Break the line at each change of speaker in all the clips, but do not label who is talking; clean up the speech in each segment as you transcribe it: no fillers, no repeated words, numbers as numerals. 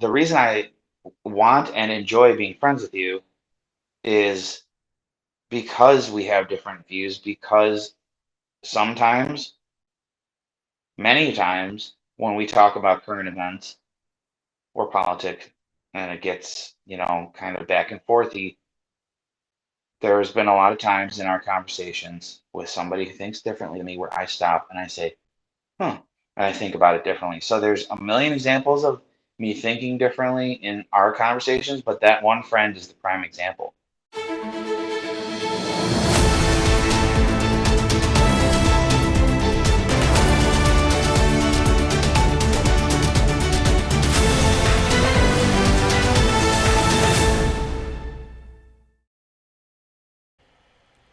the reason I want and enjoy being friends with you is because we have different views, because sometimes, many times, when we talk about current events or politics and it gets, kind of back and forthy, there's been a lot of times in our conversations with somebody who thinks differently than me where I stop and I say, huh, and I think about it differently. So there's a million examples of me thinking differently in our conversations, but that one friend is the prime example.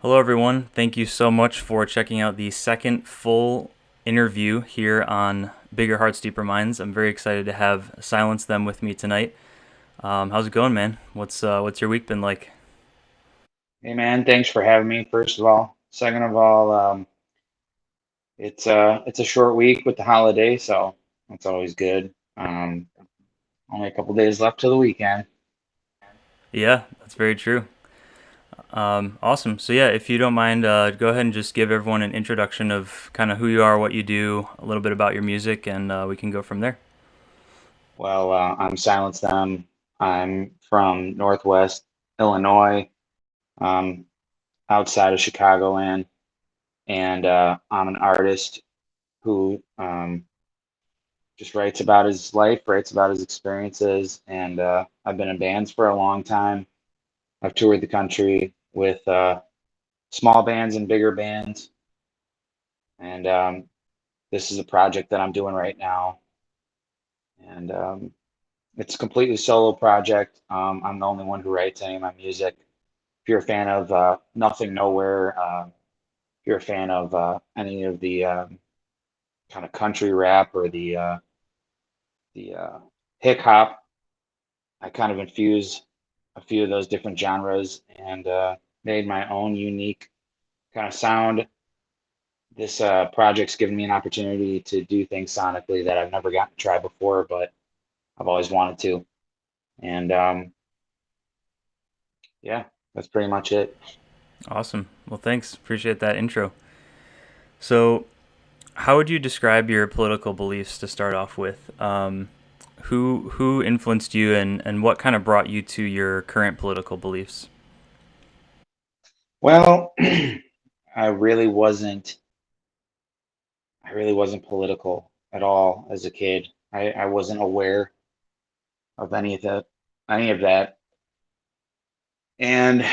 Hello, everyone. Thank you so much for checking out the second full interview here on Bigger Hearts, Deeper Minds. I'm very excited to have Silence Them with me tonight. How's it going, man? What's your week been like?
Hey man, thanks for having me, first of all. Second of all, it's a short week with the holiday, so that's always good. Only a couple days left to the weekend.
Yeah, that's very true. Awesome. So yeah, if you don't mind, go ahead and just give everyone an introduction of kind of who you are, what you do, a little bit about your music, and we can go from there.
Well, I'm Silence Them. I'm from Northwest Illinois, um, outside of Chicagoland, and I'm an artist who just writes about his life, writes about his experiences, and I've been in bands for a long time. I've toured the country with small bands and bigger bands, and this is a project that I'm doing right now, and it's a completely solo project. I'm the only one who writes any of my music. If you're a fan of Nothing Nowhere, if you're a fan of any of the kind of country rap or the hip hop, I kind of infuse a few of those different genres and made my own unique kind of sound. This project's given me an opportunity to do things sonically that I've never gotten to try before, but I've always wanted to. And yeah, that's pretty much it.
Awesome. Well, thanks. Appreciate that intro. So, how would you describe your political beliefs to start off with? Who influenced you, and what kind of brought you to your current political beliefs?
Well, I really wasn't. I really wasn't political at all as a kid. I wasn't aware of any of that. And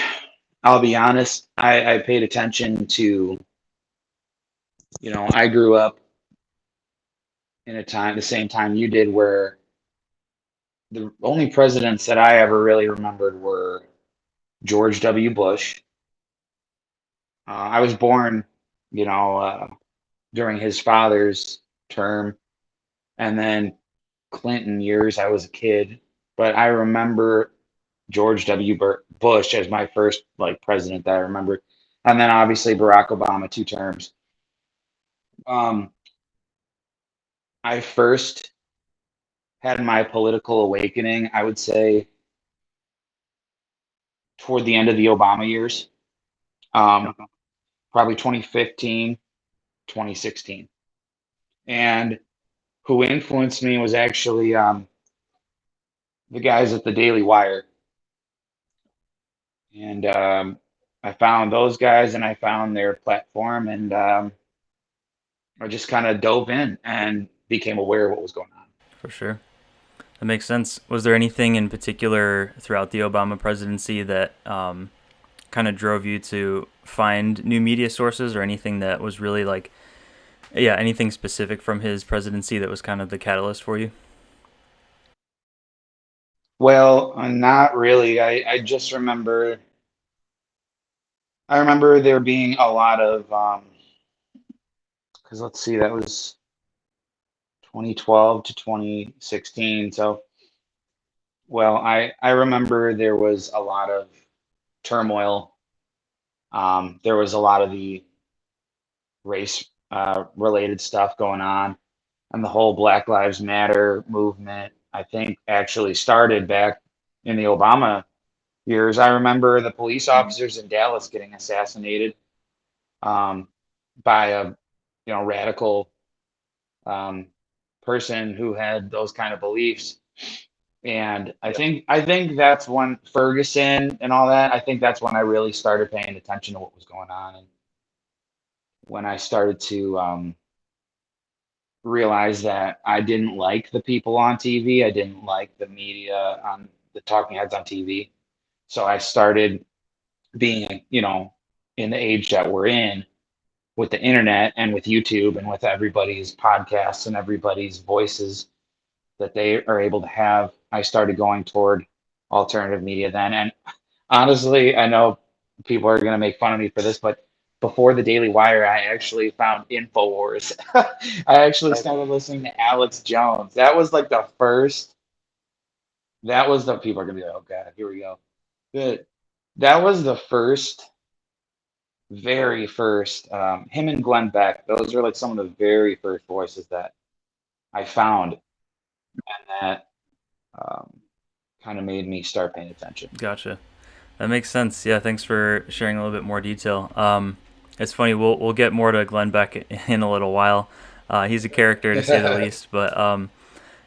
I'll be honest, I paid attention to, I grew up in the same time you did, where the only presidents that I ever really remembered were George W. Bush. I was born, you know, uh, during his father's term, and then Clinton years. I was a kid, but I remember George W. Bush as my first like president that I remember, and then obviously Barack Obama 2 terms. Um, I first had my political awakening, I would say, toward the end of the Obama years, um, probably 2015, 2016. And who influenced me was actually the guys at the Daily Wire. And I found those guys and I found their platform, and I just kind of dove in and became aware of what was going on.
For sure. That makes sense. Was there anything in particular throughout the Obama presidency that kind of drove you to find new media sources, or anything that was really like, yeah, anything specific from his presidency that was kind of the catalyst for you?
Well, not really. I just remember, I remember there being a lot of, because let's see, that was 2012 to 2016. So, well, I remember there was a lot of turmoil. There was a lot of the race related stuff going on, and the whole Black Lives Matter movement. I think actually started back in the Obama years. I remember the police officers in Dallas getting assassinated um, by a radical um, person who had those kind of beliefs. And I think that's when Ferguson and all that. I think that's when I really started paying attention to what was going on, and when I started to realize that I didn't like the people on TV. I didn't like the media on the talking heads on TV. So I started being, in the age that we're in with the internet and with YouTube and with everybody's podcasts and everybody's voices that they are able to have. I started going toward alternative media then. And honestly, I know people are going to make fun of me for this, but before the Daily Wire, I actually found Infowars. I actually started listening to Alex Jones. That was like the first. That was the people are going to be like, oh god, here we go. Good. That was the first, very first. Him and Glenn Beck. Those are like some of the very first voices that I found, and that um, kind of made me start paying attention.
Gotcha. That makes sense. Yeah, thanks for sharing a little bit more detail. It's funny. We'll get more to Glenn Beck in a little while. He's a character to say the least. But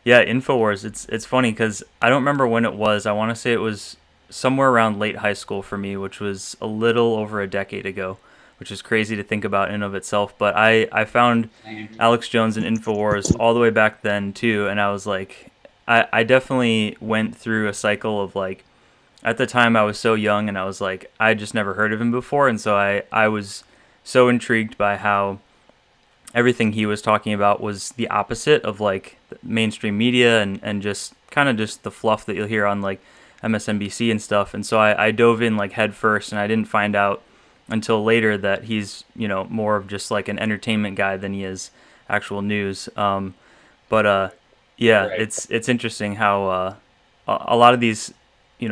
yeah, Infowars. It's funny because I don't remember when it was. I want to say it was somewhere around late high school for me, which was a little over a decade ago, which is crazy to think about in and of itself. But I found Alex Jones and Infowars all the way back then too, and I was like, I definitely went through a cycle of like, at the time I was so young and I was like, I just never heard of him before, and so I was so intrigued by how everything he was talking about was the opposite of like mainstream media and just kind of just the fluff that you'll hear on like MSNBC and stuff. And so I dove in like head first, and I didn't find out until later that he's more of just like an entertainment guy than he is actual news. But yeah,
Right.
it's interesting how a lot of these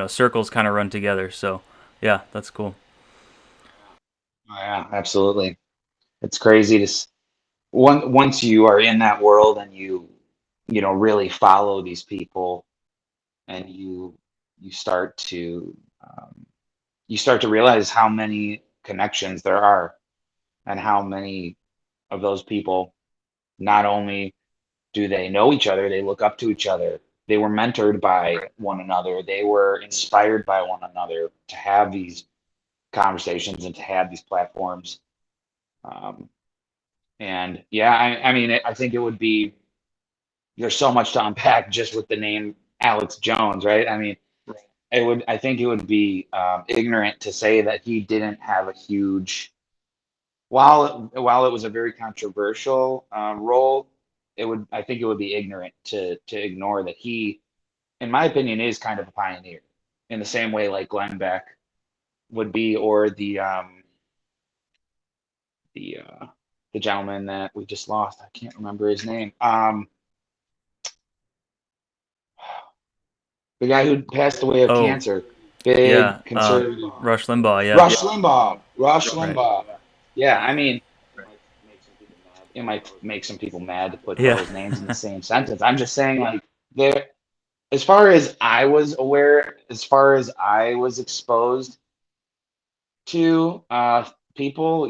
circles kind of run together. So yeah, that's cool.
Oh, yeah, absolutely. It's crazy to once you are in that world and you really follow these people, and you start to um, you start to realize how many connections there are, and how many of those people, not only do they know each other, they look up to each other, they were mentored by one another, they were inspired by one another to have these conversations and to have these platforms. um, and yeah, I mean, I think it would be, there's so much to unpack just with the name Alex Jones, right? I mean, I think it would be ignorant to say that he didn't have a huge, while it was a very controversial role, I think it would be ignorant to ignore that he, in my opinion, is kind of a pioneer in the same way like Glenn Beck would be, or the uh, the gentleman that we just lost. I can't remember his name. The guy who passed away of
Oh
cancer,
yeah,
big conservative.
Rush Limbaugh. Yeah,
Rush Limbaugh. Rush
right.
Limbaugh. Yeah, I mean, it might make some people mad to put
Yeah,
those names in the same sentence. I'm just saying, like, there, as far as I was aware, as far as I was exposed to people,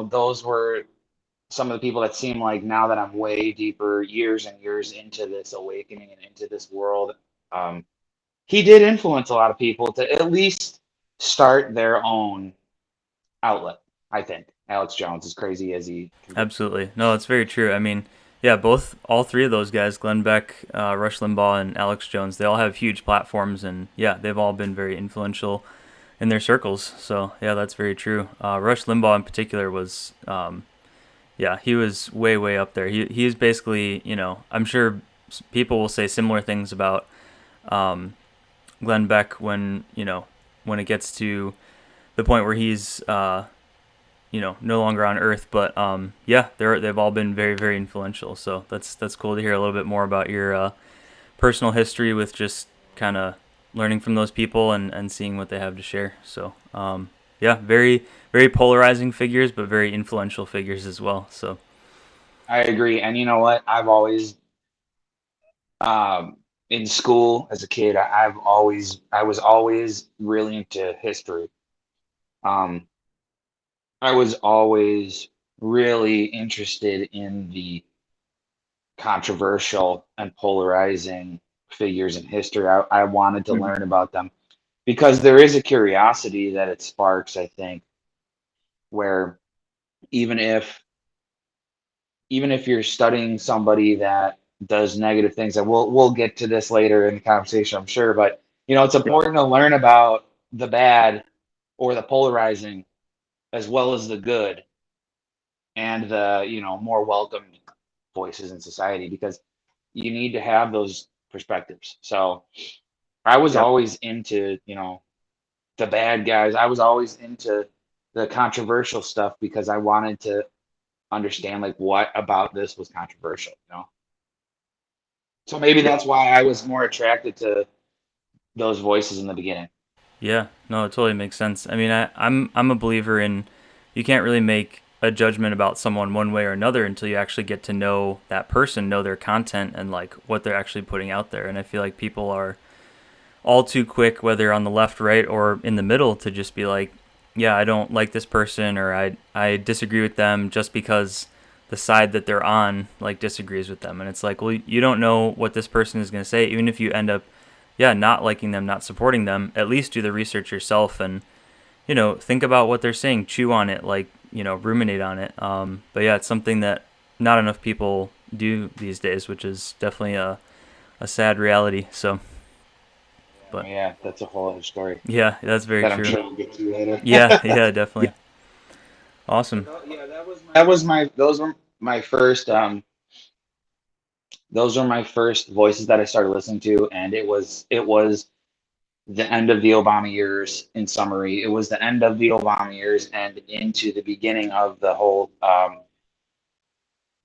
those were some of the people that seem like, now that I'm way deeper, years and years into this awakening and into this world, um, he did influence a lot of people to at least start their own outlet. I think Alex Jones, as crazy as he can be.
absolutely. No, it's very true. I mean, yeah, all three of those guys, Glenn Beck, Rush Limbaugh, and Alex Jones, they all have huge platforms, and yeah, they've all been very influential in their circles. So yeah, that's very true. Rush Limbaugh in particular was, yeah, he was way up there. He's basically, I'm sure people will say similar things about um, Glenn Beck when it gets to the point where he's no longer on Earth. But yeah, they've all been very influential. So that's cool to hear a little bit more about your personal history with just kind of learning from those people and seeing what they have to share. So yeah, very polarizing figures, but very influential figures as well. So
I agree, and you know what? I've always, um, in school as a kid, I was always really into history. Um, I was always really interested in the controversial and polarizing figures in history. I wanted to
Mhm.
learn about them because there is a curiosity that it sparks, I think, where even if even if you're studying somebody that does negative things, and we'll get to this later in the conversation, I'm sure, but it's
Yeah.
important to learn about the bad or the polarizing as well as the good and the more welcomed voices in society because you need to have those perspectives. So I was
Yep.
always into the bad guys. I was always into the controversial stuff because I wanted to understand like what about this was controversial. So maybe that's why I was more attracted to those voices in the beginning.
Yeah, no, it totally makes sense. I mean, I'm a believer in you can't really make a judgment about someone one way or another until you actually get to know that person, know their content, and like what they're actually putting out there. And I feel like people are all too quick, whether on the left, right, or in the middle, to just be like, yeah, I don't like this person, or I disagree with them just because the side that they're on like disagrees with them. And it's like, well, you don't know what this person is going to say, even if you end up, yeah, not liking them, not supporting them. At least do the research yourself and think about what they're saying, chew on it, like ruminate on it. But yeah, it's something that not enough people do these days, which is definitely a sad reality. So, but
Yeah, that's a whole other story
yeah, that's very
that I'm
true.
sure we'll get to later.
Yeah, yeah, definitely.
But
Awesome.
yeah, that was my those were my first voices that I started listening to, and it was the end of the Obama years. In summary, it was the end of the Obama years and into the beginning of the whole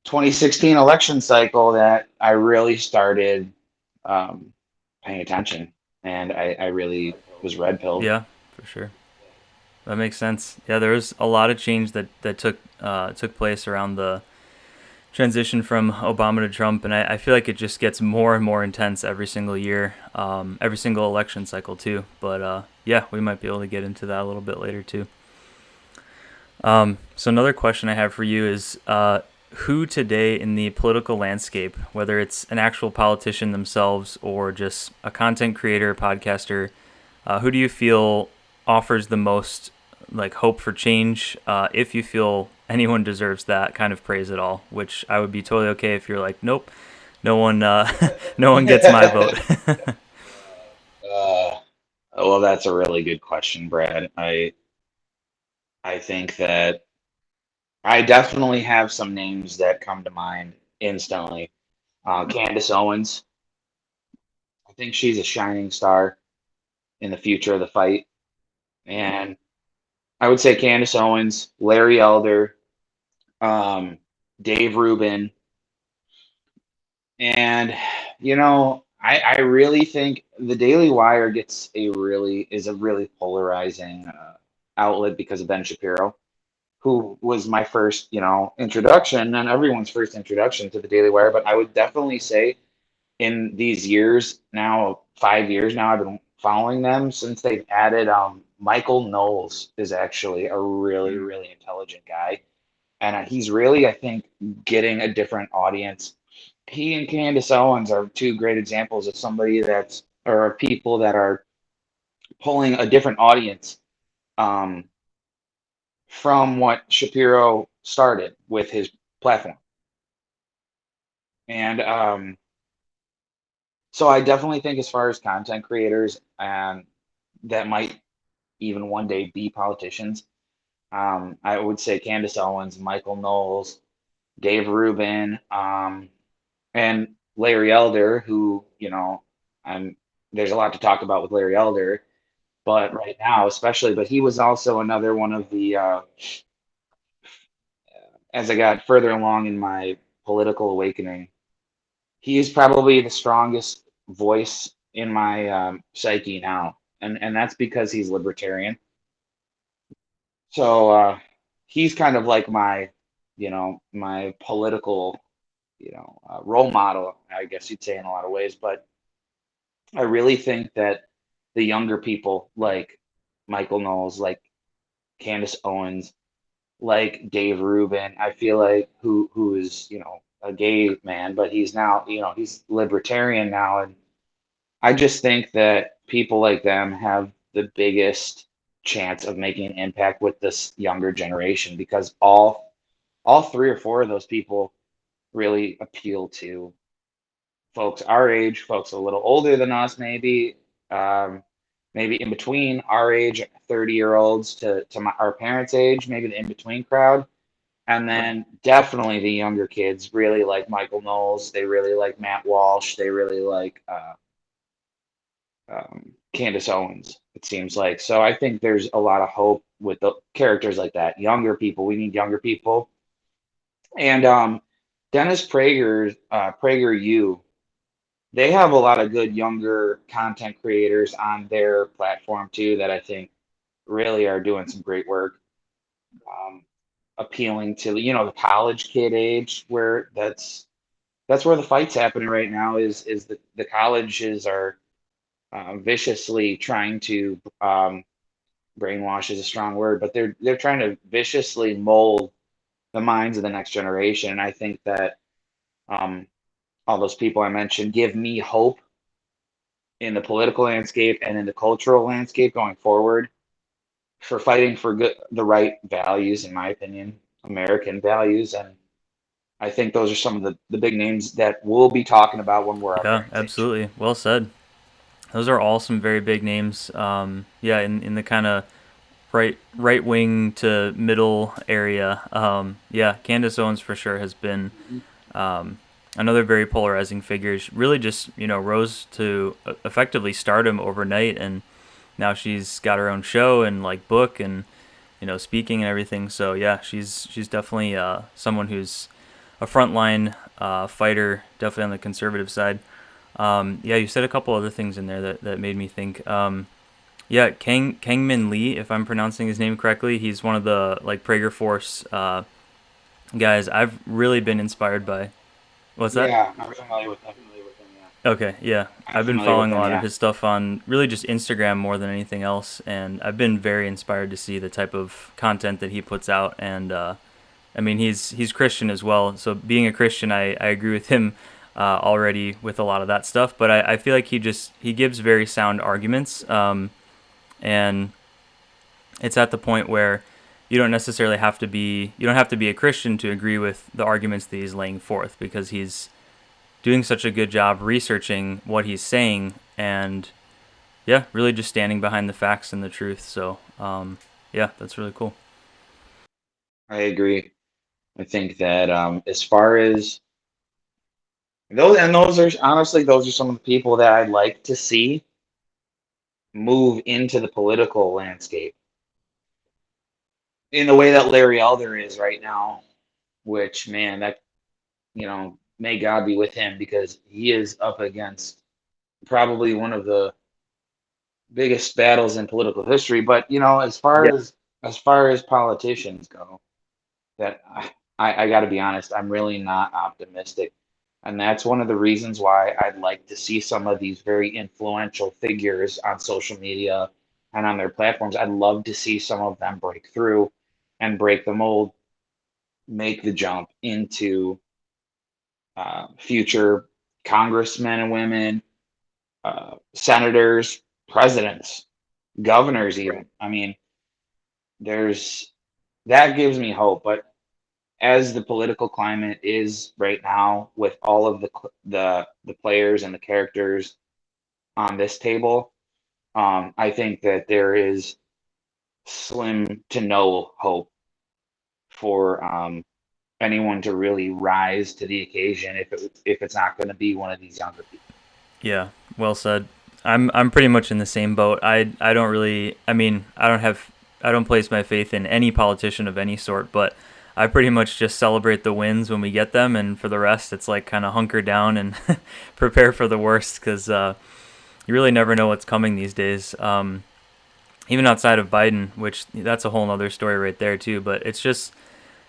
2016 election cycle that I really started um, paying attention, and I really was red pilled.
Yeah, for sure. That makes sense. Yeah, there was a lot of change that took place around the transition from Obama to Trump, and I feel like it just gets more and more intense every single year, every single election cycle too. But yeah, we might be able to get into that a little bit later too. So another question I have for you is, who today in the political landscape, whether it's an actual politician themselves or just a content creator, podcaster, who do you feel offers the most like hope for change? If you feel anyone deserves that kind of praise at all, which I would be totally okay if you're like, nope, no one, no one gets my vote.
Uh, well, that's a really good question, Brad. I think that I definitely have some names that come to mind instantly. Candace Owens, I think she's a shining star in the future of the fight, and I would say Candace Owens, Larry Elder, um, Dave Rubin, and I really think the Daily Wire is a really polarizing outlet because of Ben Shapiro, who was my first introduction and everyone's first introduction to the Daily Wire. But I would definitely say in these years now, 5 years now, I've been following them since they've added. Michael Knowles is actually a really really intelligent guy, and he's really, I think, getting a different audience. He and Candace Owens are two great examples of somebody that's or people that are pulling a different audience um, from what Shapiro started with his platform. And so I definitely think, as far as content creators and that might even one day be politicians, I would say Candace Owens, Michael Knowles, Dave Rubin, and Larry Elder, who, I'm there's a lot to talk about with Larry Elder, but right now especially, but he was also another one of the as I got further along in my political awakening, he is probably the strongest voice in my psyche now, and that's because he's libertarian. So he's kind of like my political role model, I guess you'd say, in a lot of ways. But I really think that the younger people like Michael Knowles, like Candace Owens, like Dave Rubin, I feel like who is, a gay man, but he's now, he's libertarian now. And I just think that people like them have the biggest chance of making an impact with this younger generation because all three or four of those people really appeal to folks our age, folks a little older than us, um, maybe in between our age, 30-year-olds to our parents' age, maybe the in between crowd. And then definitely the younger kids really like Michael Knowles. They really like Matt Walsh. They really like Candace Owens, it seems like. So I think there's a lot of hope with the characters like that. Younger people, we need younger people. And Dennis PragerU, they have a lot of good younger content creators on their platform too that I think really are doing some great work, um, appealing to the college kid age where that's where the fight's happening right now. Is the colleges are viciously trying to brainwash is a strong word, but they're trying to viciously mold the minds of the next generation. And I think that um, all those people I mentioned give me hope in the political landscape and in the cultural landscape going forward for fighting for the right values, in my opinion, American values. And I think those are some of the big names that we'll be talking about when we're our
Yeah,
parents' age.
absolutely. Well said. Those are all some very big names. Yeah, in the kind of right wing to middle area. Yeah, Candace Owens for sure has been another very polarizing figure. She really just rose to effectively stardom overnight, and now she's got her own show and like book and speaking and everything. So yeah, she's definitely someone who's a frontline fighter, definitely on the conservative side. Yeah, you said a couple other things in there that made me think. Yeah, Kangmin Lee, if I'm pronouncing his name correctly, he's one of the like Prager Force guys. I've really been inspired by. What's that?
Yeah, I'm familiar with them.
Okay, yeah,
I'm
I've been
familiar with
following a
them.
lot of
Yeah.
his stuff on really just Instagram more than anything else, and I've been very inspired to see the type of content that he puts out. And I mean, he's Christian as well, so being a Christian, I agree with him already with a lot of that stuff. But I feel like he gives very sound arguments, and it's at the point where you don't have to be a Christian to agree with the arguments that he's laying forth because he's doing such a good job researching what he's saying and yeah, really just standing behind the facts and the truth. So yeah, that's really cool.
I agree. I think that as far as those are honestly those are some of the people that I'd like to see move into the political landscape in the way that Larry Elder is right now. Which man, that may God be with him because he is up against probably one of the biggest battles in political history. But
Yeah.
as far as politicians go, that I got to be honest, I'm really not optimistic. And that's one of the reasons why I'd like to see some of these very influential figures on social media and on their platforms. I'd love to see some of them break through and break the mold, make the jump into future congressmen and women, senators, presidents, governors, even. I mean, there's that gives me hope. But as the political climate is right now, with all of the players and the characters on this table, I think that there is slim to no hope for anyone to really rise to the occasion if it's not going to be one of these younger people.
Yeah, well said. I'm pretty much in the same boat. I don't really. I mean, I don't place my faith in any politician of any sort, but I pretty much just celebrate the wins when we get them, and for the rest, it's like kind of hunker down and prepare for the worst because you really never know what's coming these days. Even outside of Biden, which that's a whole other story right there too. But it's just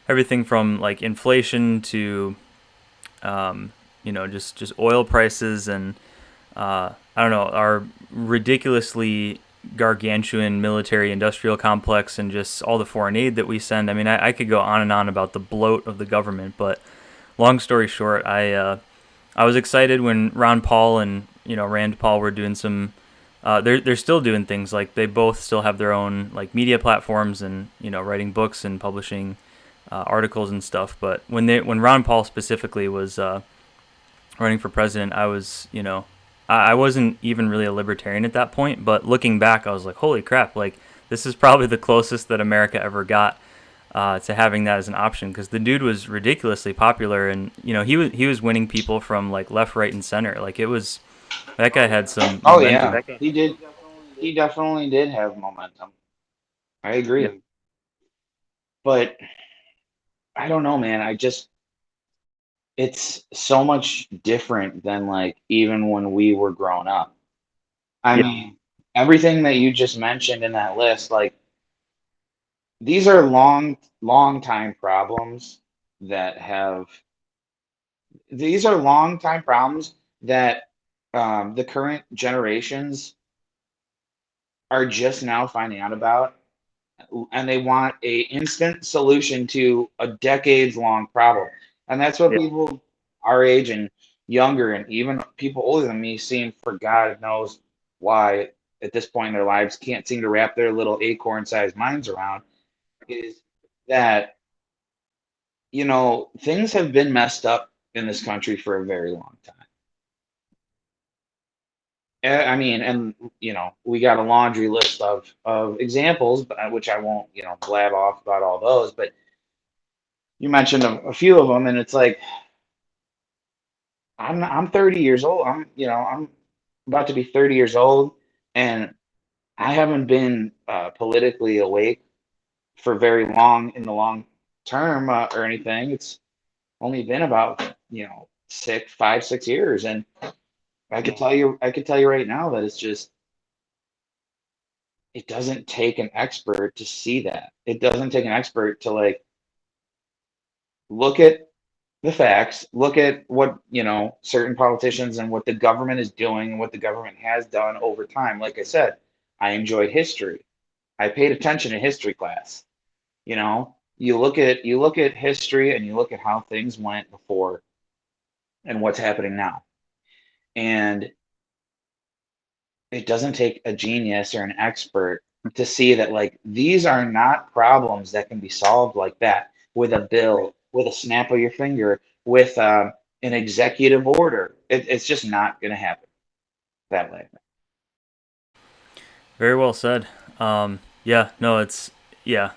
everything from like inflation to just oil prices and I don't know, our ridiculously gargantuan military industrial complex and just all the foreign aid that we send. I mean, I could go on and on about the bloat of the government, but long story short, I was excited when Ron Paul and Rand Paul were doing some. They're still doing things like they both still have their own like media platforms and writing books and publishing articles and stuff. But when Ron Paul specifically was running for president, I was I wasn't even really a libertarian at that point. But looking back, I was like, holy crap! Like this is probably the closest that America ever got to having that as an option because the dude was ridiculously popular and he was winning people from like left, right, and center. Like it was that guy had some
Oh
momentum.
yeah, he did. He definitely did have momentum. I
Yeah.
agree. But I don't know, man. It's so much different than like even when we were growing up. I
Yeah.
mean, everything that you just mentioned in that list, like these are long time problems that have, these are long time problems that the current generations are just now finding out about, and they want a instant solution to a decades long problem. And that's what
Yeah.
people our age and younger and even people older than me seem, for God knows why, at this point in their lives can't seem to wrap their little acorn sized minds around, is that things have been messed up in this country for a very long time. I mean, and we got a laundry list of examples, which I won't blab off about all those, but you mentioned a few of them, and it's like I'm 30 years old. I'm about to be 30 years old, and I haven't been politically awake for very long in the long term or anything. It's only been about 6 years, and I could tell you right now that it doesn't take an expert to see that. It doesn't take an expert to like look at the facts, look at what, certain politicians and what the government is doing and what the government has done over time. Like I said, I enjoyed history. I paid attention in history class. You look at history and you look at how things went before and what's happening now. And it doesn't take a genius or an expert to see that like these are not problems that can be solved like that with a bill, with a snap of your finger, with an executive order. It's just not going to happen that way.
Very well said. Yeah, no, it's yeah.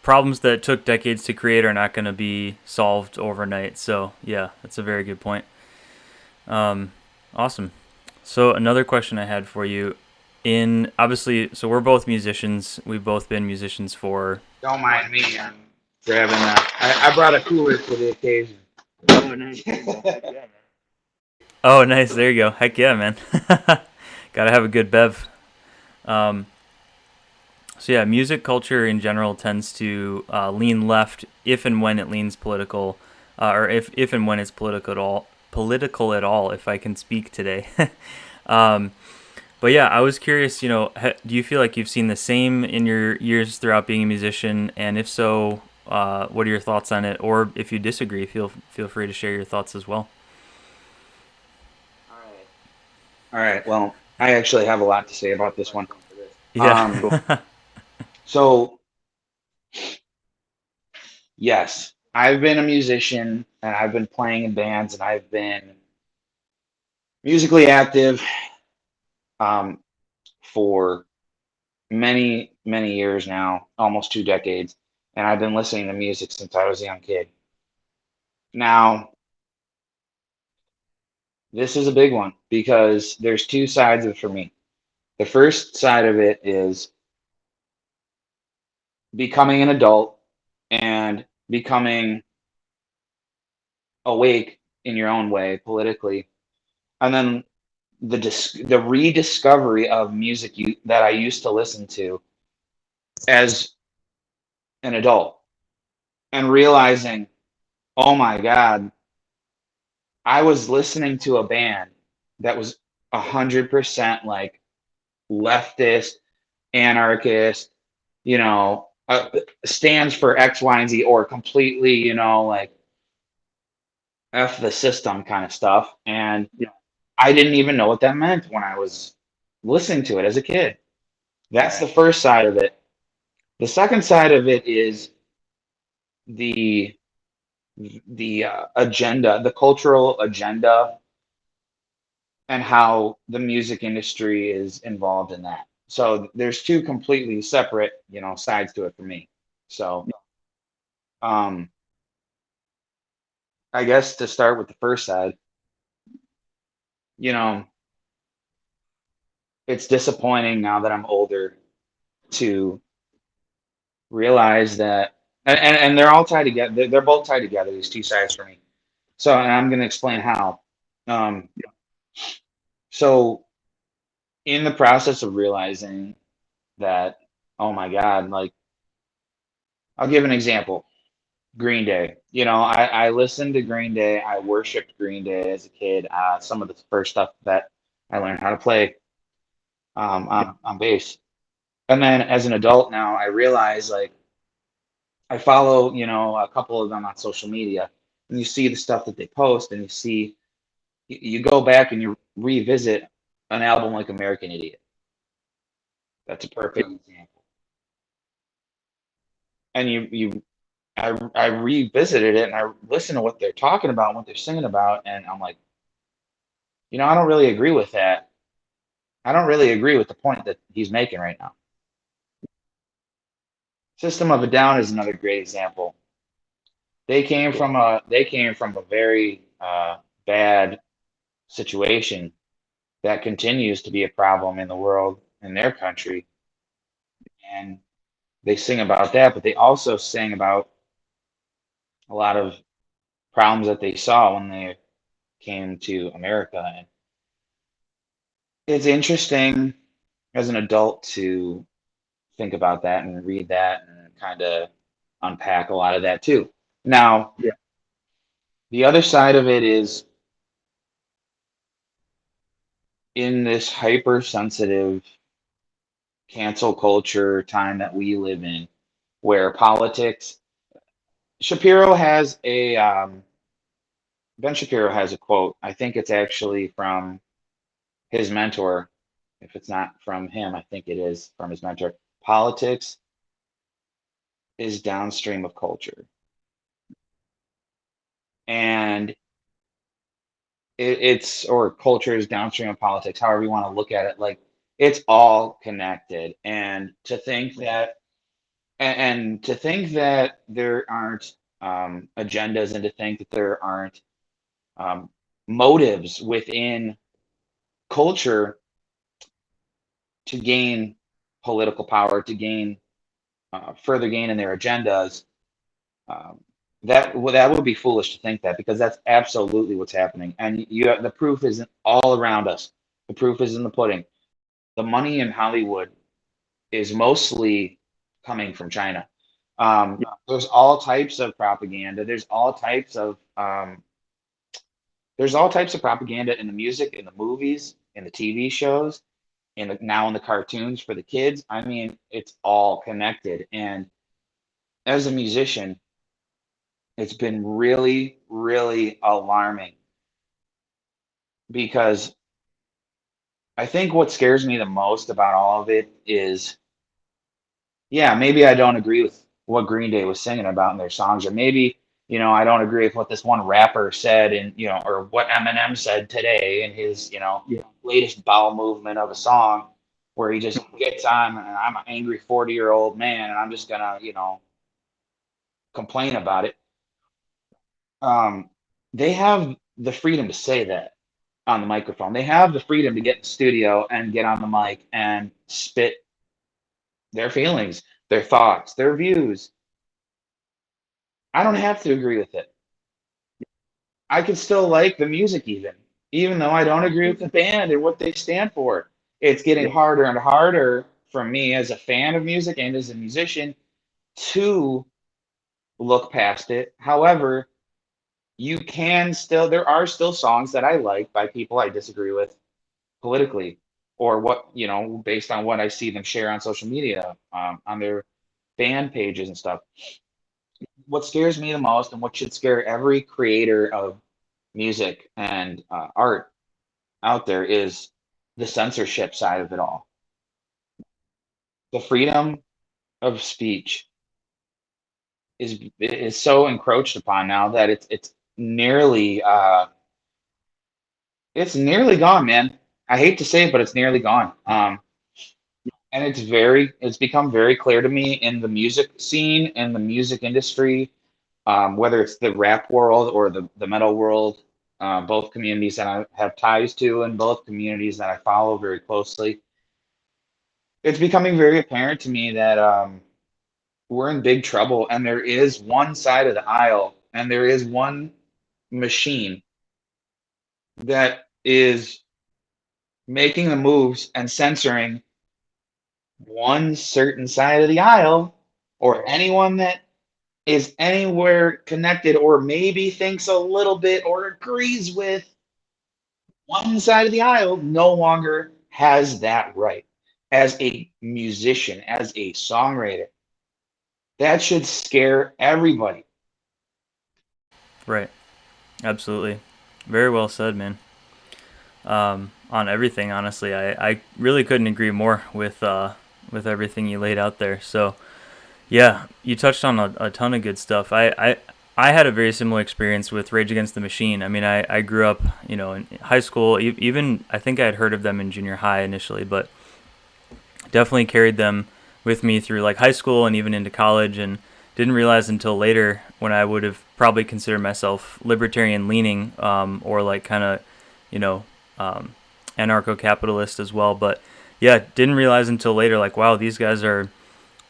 Problems that took decades to create are not going to be solved overnight. So yeah, that's a very good point. Awesome. So another question I had for you, in obviously, so we're both musicians. We've both been musicians for.
Don't mind me. I'm grabbing that. I brought a cooler for the occasion.
Oh, nice. Yeah,
Oh, nice. There you go. Heck yeah, man. Gotta have a good bev. Um, so yeah, music culture in general tends to lean left if and when it leans political, or if and when it's political at all. If I can speak today. um, but yeah, I was curious. Do you feel like you've seen the same in your years throughout being a musician? And if so, what are your thoughts on it? Or if you disagree, feel free to share your thoughts as well.
All right. Well, I actually have a lot to say about this one.
Yeah.
So yes, I've been a musician and I've been playing in bands and I've been musically active um, for many, many years now, almost 2 decades. And I've been listening to music since I was a young kid. Now, this is a big one because there's two sides of it for me. The first side of it is becoming an adult and becoming awake in your own way politically. And then the rediscovery of music that I used to listen to as an adult and realizing, oh my God, I was listening to a band that was 100% like leftist, anarchist, stands for X, Y, and Z, or completely, like F the system kind of stuff. And I didn't even know what that meant when I was listening to it as a kid. That's the first side of it. The second side of it is the agenda, the cultural agenda, and how the music industry is involved in that. So there's two completely separate, sides to it for me. So, um, I guess to start with the first side, you know, it's disappointing now that I'm older to realize that, and they're all tied together. They're both tied together. These two sides for me. So, and I'm going to explain how. Um, so, in the process of realizing that, oh my God, like, I'll give an example. Green Day. I listened to Green Day. I worshipped Green Day as a kid. Some of the first stuff that I learned how to play on bass. And then as an adult now, I realize like I follow, a couple of them on social media, and you see the stuff that they post, and you go back and you revisit an album like American Idiot. That's a perfect example. And I revisited it and I listen to what they're talking about, and what they're singing about, and I'm like, I don't really agree with that. I don't really agree with the point that he's making right now. System of a Down is another great example. They came from a very bad situation that continues to be a problem in the world, in their country, and they sing about that, but they also sing about a lot of problems that they saw when they came to America. And it's interesting as an adult to think about that and read that and kind of unpack a lot of that too. Now, the other side of it is in this hypersensitive cancel culture time that we live in, where politics, Shapiro has a Ben Shapiro has a quote. I think it's actually from his mentor. If it's not from him, I think it is from his mentor. Politics is downstream of culture, and it's or culture is downstream of politics. However you want to look at it, like it's all connected. And to think that and to think that there aren't agendas, and to think that there aren't um, motives within culture to gain political power, to gain further gain in their agendas, um, that would be foolish to think that, because that's absolutely what's happening. And the proof isn't all around us. The proof is in the pudding. The money in Hollywood is mostly coming from China. There's all types of propaganda. There's all types of propaganda in the music, in the movies, in the TV shows, now in the cartoons for the kids. I mean, it's all connected. And as a musician, it's been really, really alarming, because I think what scares me the most about all of it is, yeah, maybe I don't agree with what Green Day was singing about in their songs, or maybe, I don't agree with what this one rapper said, and, or what Eminem said today in his, latest bowel movement of a song, where he just gets on, and I'm an angry 40-year-old man, and I'm just gonna, complain about it. Um, they have the freedom to say that on the microphone. They have the freedom to get in the studio and get on the mic and spit their feelings, their thoughts, their views. I don't have to agree with it. I can still like the music, even though I don't agree with the band and what they stand for. It's getting harder and harder for me as a fan of music and as a musician to look past it. However, there are still songs that I like by people I disagree with, politically, or what, based on what I see them share on social media, on their fan pages and stuff. What scares me the most, and what should scare every creator of music and art out there, is the censorship side of it all. The freedom of speech is so encroached upon now that it's nearly gone, man. I hate to say it, but it's nearly gone. And it's become very clear to me in the music scene and the music industry, whether it's the rap world or the metal world, both communities that I have ties to and both communities that I follow very closely. It's becoming very apparent to me that we're in big trouble, and there is one side of the aisle, and there is one machine that is making the moves and censoring one certain side of the aisle, or anyone that is anywhere connected or maybe thinks a little bit or agrees with one side of the aisle, no longer has that right. As a musician, as a songwriter, that should scare everybody.
Right. Absolutely. Very well said, man. On everything, honestly, I really couldn't agree more with everything you laid out there. So yeah, you touched on a ton of good stuff. I had a very similar experience with Rage Against the Machine. I mean, I grew up, in high school. Even I think I had heard of them in junior high initially, but definitely carried them with me through like high school and even into college, and didn't realize until later, when I would have probably considered myself libertarian leaning, or like kind of, you know, um, anarcho-capitalist as well. But yeah, didn't realize until later, like, wow, these guys are,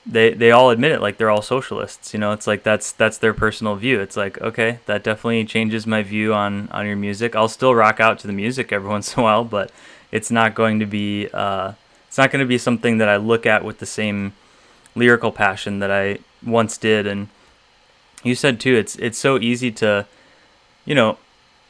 they all admit it, like they're all socialists. It's like that's their personal view. It's like, okay, that definitely changes my view on your music. I'll still rock out to the music every once in a while, but it's not going to be something that I look at with the same lyrical passion that I once did. And you said too, it's so easy to, you know,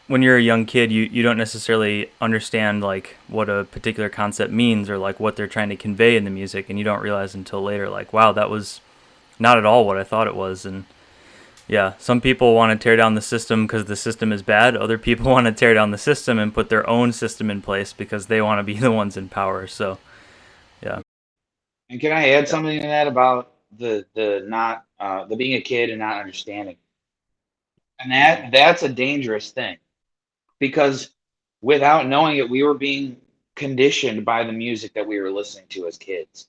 when you're a young kid, you don't necessarily understand like what a particular concept means, or like what they're trying to convey in the music, and you don't realize until later, like, wow, that was not at all what I thought it was. And yeah, some people want to tear down the system because the system is bad. Other people want to tear down the system and put their own system in place because they want to be the ones in power. So yeah.
And can I add something to that about the not the being a kid and not understanding? And that's a dangerous thing, because without knowing it, we were being conditioned by the music that we were listening to as kids.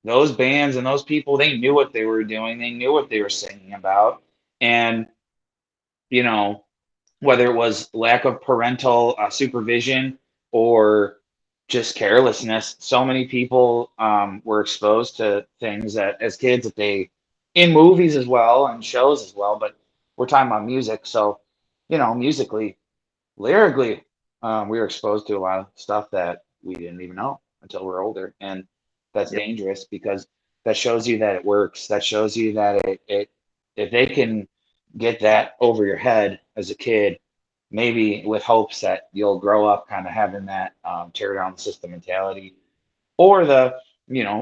Those bands and those people, they knew what they were doing. They knew what they were singing about. And, you know, whether it was lack of parental supervision or just carelessness, so many people were exposed to things that as kids that they, in movies as well and shows as well, but we're talking about music. So, musically, lyrically, we were exposed to a lot of stuff that we didn't even know until we're older. And that's dangerous, because that shows you that it works. That shows you that if they can get that over your head as a kid, maybe with hopes that you'll grow up kind of having that tear down the system mentality, or the,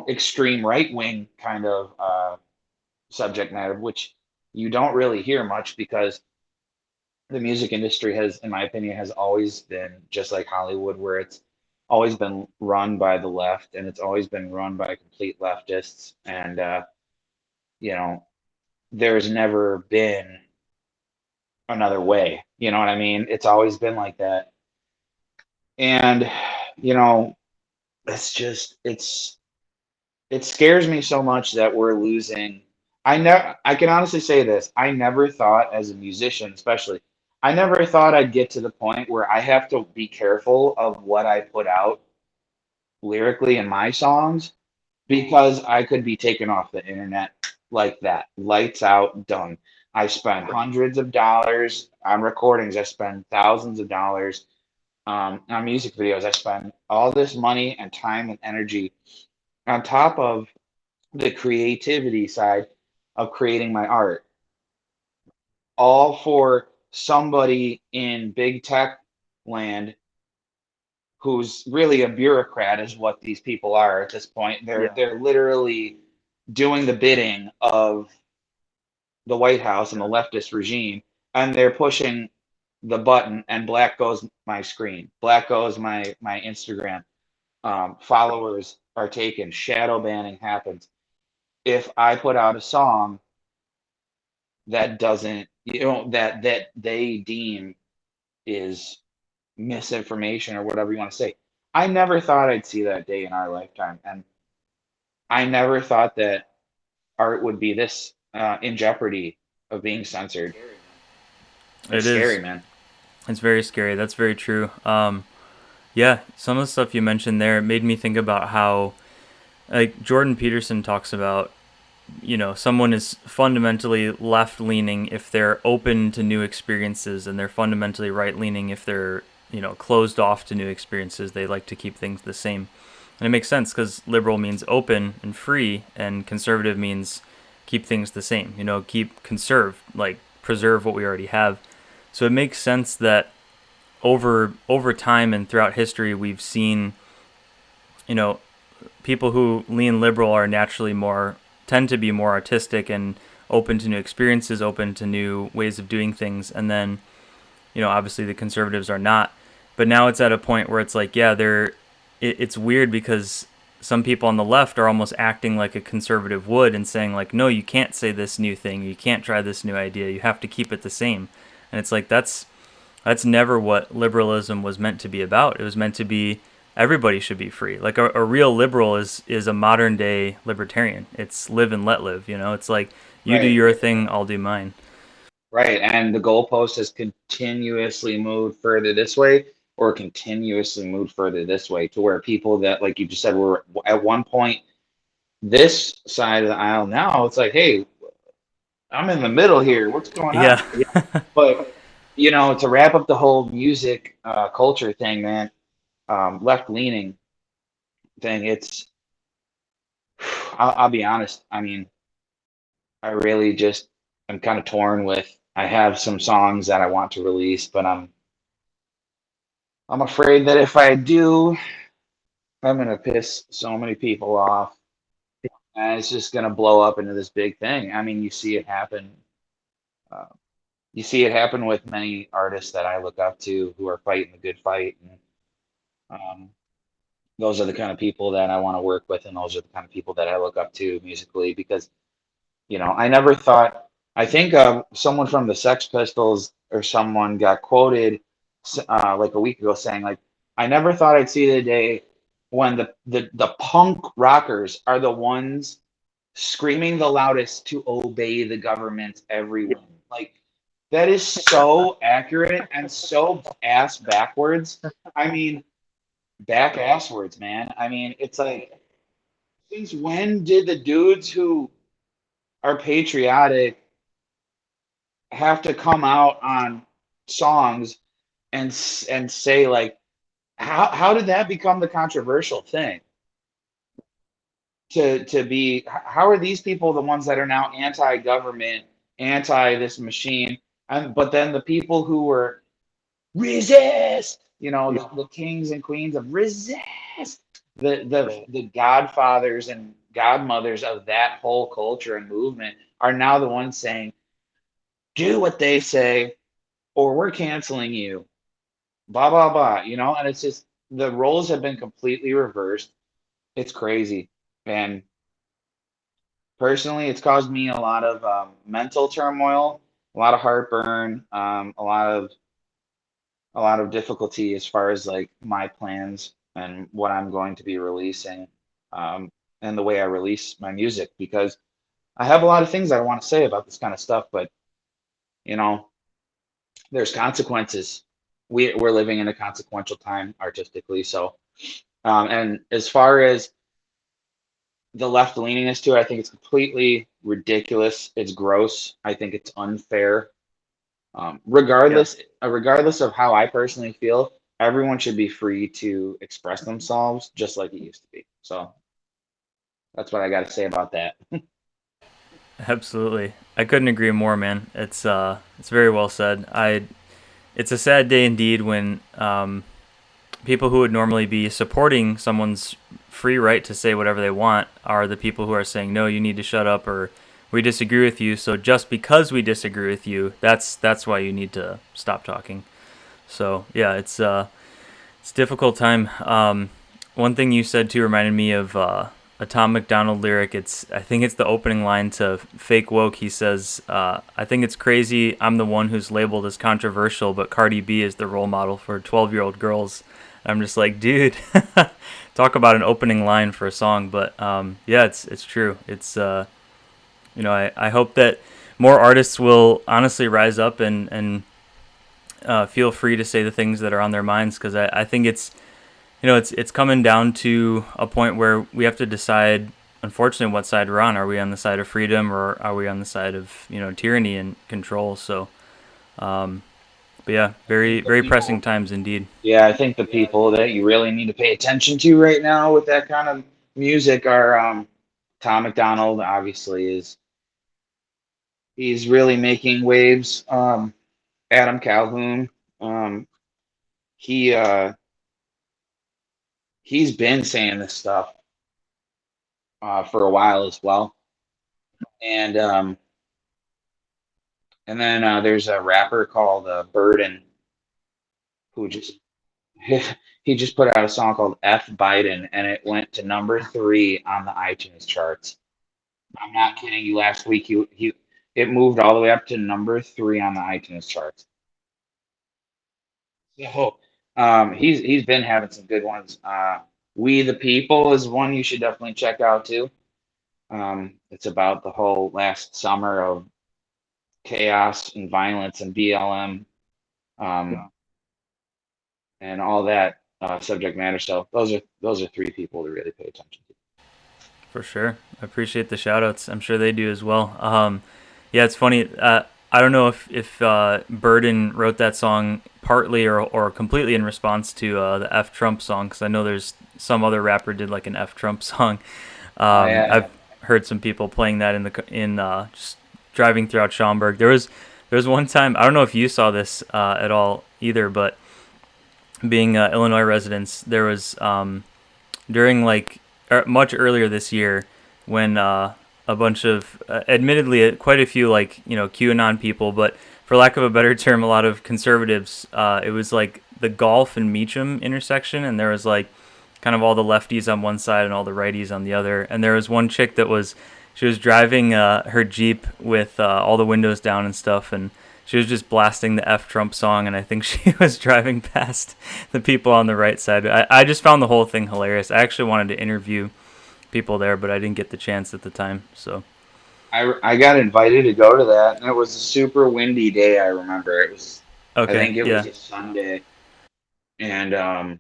extreme right wing kind of subject matter, which you don't really hear much, because the music industry has, in my opinion, has always been just like Hollywood, where it's always been run by the left, and it's always been run by complete leftists. And, you know, there's never been another way. You know what I mean? It's always been like that. And, you know, it scares me so much that we're losing. I can honestly say this. I never thought, as a musician, especially, I never thought I'd get to the point where I have to be careful of what I put out lyrically in my songs, because I could be taken off the internet like that. Lights out, done. I spent hundreds of dollars on recordings. I spend thousands of dollars on music videos. I spend all this money and time and energy on top of the creativity side of creating my art, all for somebody in big tech land who's really a bureaucrat is what these people are at this point. They're literally doing the bidding of the White House and the leftist regime, and they're pushing the button, and black goes my screen, black goes my Instagram. Followers are taken, shadow banning happens. If I put out a song that doesn't, that they deem is misinformation or whatever you want to say, I never thought I'd see that day in our lifetime, and I never thought that art would be this in jeopardy of being censored. It's
It
scary,
is.
man.
It's very scary. That's very true. Yeah, some of the stuff you mentioned there made me think about how, like, Jordan Peterson talks about, someone is fundamentally left leaning if they're open to new experiences, and they're fundamentally right leaning if they're, closed off to new experiences. They like to keep things the same. And it makes sense because liberal means open and free, and conservative means keep things the same, like preserve what we already have. So it makes sense that over time and throughout history, we've seen, you know, people who lean liberal are naturally tend to be more artistic and open to new experiences, open to new ways of doing things. And then, obviously the conservatives are not. But now it's at a point where it's like, yeah, it's weird because some people on the left are almost acting like a conservative would and saying like, no, you can't say this new thing. You can't try this new idea. You have to keep it the same. And it's like, that's never what liberalism was meant to be about. It was meant to be everybody should be free. Like a real liberal is a modern day libertarian. It's live and let live. It's like you do
Right.
your thing, I'll do mine.
Right. And the goalpost has continuously moved further this way or continuously moved further this way to where people that, like you just said, were at one point this side of the aisle. Now it's like, hey, I'm in the middle here. What's going on?
Yeah.
But, to wrap up the whole music culture thing, man, left leaning thing, I'll be honest. I mean, I really just am kind of torn with, I have some songs that I want to release, but I'm afraid that if I do, I'm gonna piss so many people off, and it's just gonna blow up into this big thing. I mean, you see it happen. Uh, you see it happen with many artists that I look up to who are fighting the good fight, and um, those are the kind of people that I want to work with, and those are the kind of people that I look up to musically because I never thought. I think someone from the Sex Pistols or someone got quoted like a week ago saying like, "I never thought I'd see the day when the punk rockers are the ones screaming the loudest to obey the government every whim." Like that is so accurate and so ass backwards. I mean, back asswards, man. I mean, it's like, since when did the dudes who are patriotic have to come out on songs and say like, how did that become the controversial thing to be? How are these people the ones that are now anti-government, anti this machine, and but then the people who were resist, the kings and queens of resist, the godfathers and godmothers of that whole culture and movement are now the ones saying, do what they say or we're canceling you, blah blah blah, and it's just the roles have been completely reversed. It's crazy. And personally, it's caused me a lot of mental turmoil, a lot of heartburn, a lot of difficulty as far as like my plans and what I'm going to be releasing, um, and the way I release my music, because I have a lot of things I want to say about this kind of stuff, but you know, there's consequences. We're living in a consequential time artistically. So, and as far as the left leaniness to it, I think it's completely ridiculous. It's gross. I think it's unfair. Regardless of how I personally feel, everyone should be free to express themselves just like it used to be. So that's what I got to say about that.
Absolutely. I couldn't agree more, man. It's very well said. It's a sad day indeed when people who would normally be supporting someone's free right to say whatever they want are the people who are saying, no, you need to shut up, or we disagree with you. So just because we disagree with you, that's why you need to stop talking. So yeah, it's a difficult time. One thing you said too reminded me of a Tom McDonald lyric. I think it's the opening line to Fake Woke. He says, I think it's crazy I'm the one who's labeled as controversial, but Cardi B is the role model for 12-year-old girls. I'm just like, dude, talk about an opening line for a song. But yeah, it's true. It's I hope that more artists will honestly rise up and feel free to say the things that are on their minds, because I think it's coming down to a point where we have to decide, unfortunately, what side we're on. Are we on the side of freedom, or are we on the side of tyranny and control? So, but yeah, very very pressing times indeed.
Yeah, I think the people that you really need to pay attention to right now with that kind of music are Tom McDonald, obviously, he's really making waves. Adam Calhoun, um, he he's been saying this stuff for a while as well. And there's a rapper called Burden who just he just put out a song called F Biden, and it went to number 3 on the iTunes charts. I'm not kidding you. Last week, it moved all the way up to number 3 on the iTunes charts. So, he's been having some good ones. We the People is one you should definitely check out too. It's about the whole last summer of chaos and violence and BLM, um, and all that subject matter. So those are 3 people to really pay attention to.
For sure. I appreciate the shout outs. I'm sure they do as well. Yeah, it's funny. I don't know if Burden wrote that song partly or completely in response to the F Trump song, because I know there's some other rapper did like an F Trump song. I've heard some people playing that in just driving throughout Schaumburg. There was one time, I don't know if you saw this at all either, but being Illinois residents, there was during much earlier this year when a bunch of admittedly quite a few QAnon people, but for lack of a better term, a lot of conservatives. It was like the Gulf and Meacham intersection, and there was like kind of all the lefties on one side and all the righties on the other. And there was one chick she was driving her Jeep with all the windows down and stuff, and she was just blasting the F Trump song, and I think she was driving past the people on the right side. I just found the whole thing hilarious. I actually wanted to interview people there, but I didn't get the chance at the time. So
I got invited to go to that, and it was a super windy day. I remember I
okay,
think it was
yeah,
a Sunday, and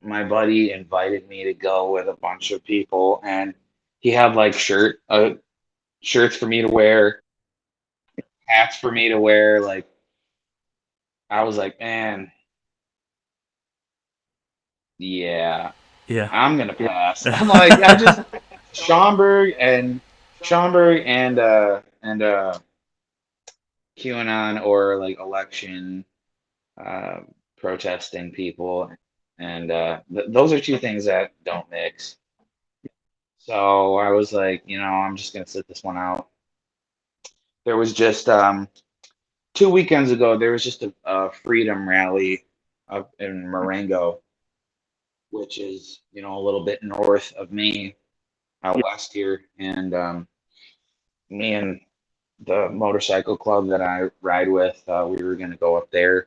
my buddy invited me to go with a bunch of people, and he had like shirts for me to wear, hats for me to wear. Like I was like, man, yeah,
yeah,
I'm gonna pass. I'm like, I just Schaumburg and Schaumburg and QAnon or like election uh, protesting people, and those are 2 things that don't mix. So I was like, I'm just gonna sit this one out. There was just 2 weekends ago. There was just a freedom rally up in Marengo, which is a little bit north of me, out west here, and me and the motorcycle club that I ride with, we were gonna go up there.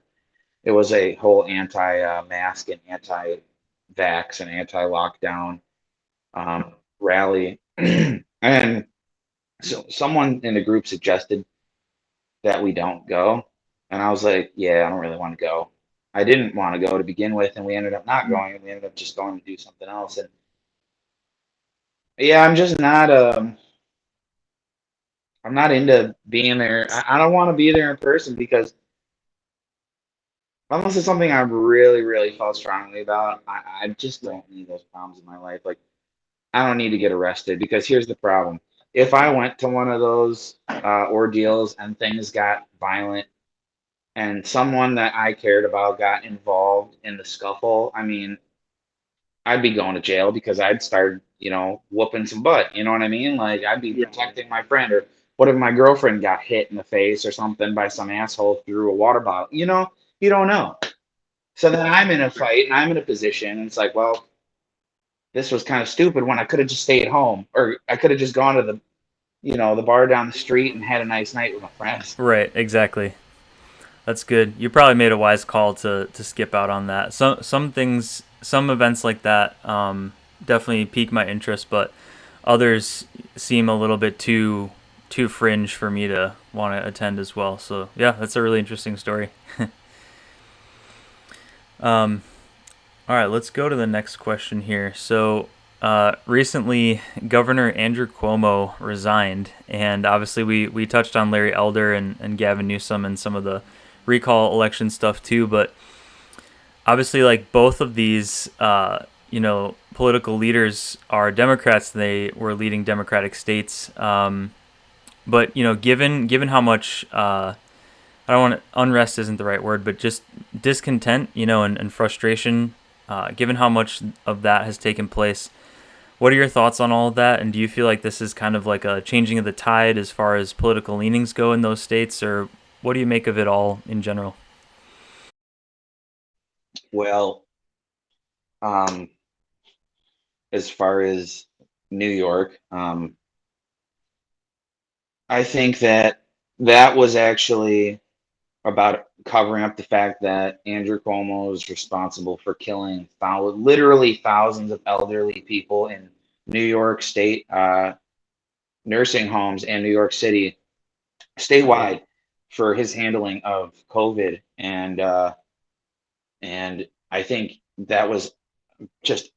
It was a whole anti-mask and anti-vax and anti-lockdown rally, and so someone in the group suggested that we don't go, and I was like, yeah, I don't really want to go. I didn't want to go to begin with, and we ended up not going, and we ended up just going to do something else. And yeah, I'm not into being there. I don't want to be there in person because unless it's something I really, really felt strongly about, I just don't need those problems in my life. Like, I don't need to get arrested because here's the problem. If I went to one of those ordeals and things got violent, and someone that I cared about got involved in the scuffle, I mean, I'd be going to jail because I'd start, whooping some butt. You know what I mean? Like I'd be
Yeah.
protecting my friend, or what if my girlfriend got hit in the face or something by some asshole through a water bottle? You don't know. So then I'm in a fight and I'm in a position, and it's like, well, this was kind of stupid when I could have just stayed home, or I could have just gone to the bar down the street and had a nice night with my friends.
Right, exactly. That's good. You probably made a wise call to skip out on that. Some things, some events like that, definitely pique my interest, but others seem a little bit too fringe for me to want to attend as well. So yeah, that's a really interesting story. um, all right, let's go to the next question here. So recently, Governor Andrew Cuomo resigned, and obviously we touched on Larry Elder and Gavin Newsom and some of the recall election stuff too, but obviously, like both of these, political leaders are Democrats. They were leading Democratic states. But given how much I don't want unrest isn't the right word, but just discontent, and frustration, given how much of that has taken place. What are your thoughts on all of that? And do you feel like this is kind of like a changing of the tide as far as political leanings go in those states, or what do you make of it all in general?
Well, um, as far as New York, I think that was actually about covering up the fact that Andrew Cuomo is responsible for killing literally thousands of elderly people in New York State nursing homes and New York City statewide for his handling of COVID, and I think that was just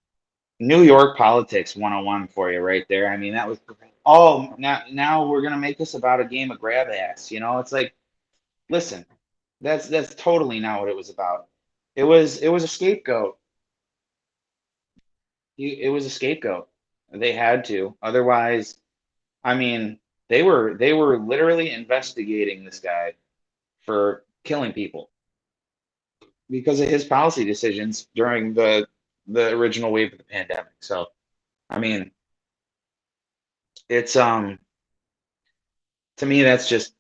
New York politics 101 for you right there. I mean, that was, oh, now we're gonna make this about a game of grab ass. It's like, listen, that's totally not what it was about. It was a scapegoat. It was a scapegoat. They had to. Otherwise, I mean, they were literally investigating this guy for killing people because of his policy decisions during the original wave of the pandemic. So, I mean, it's to me that's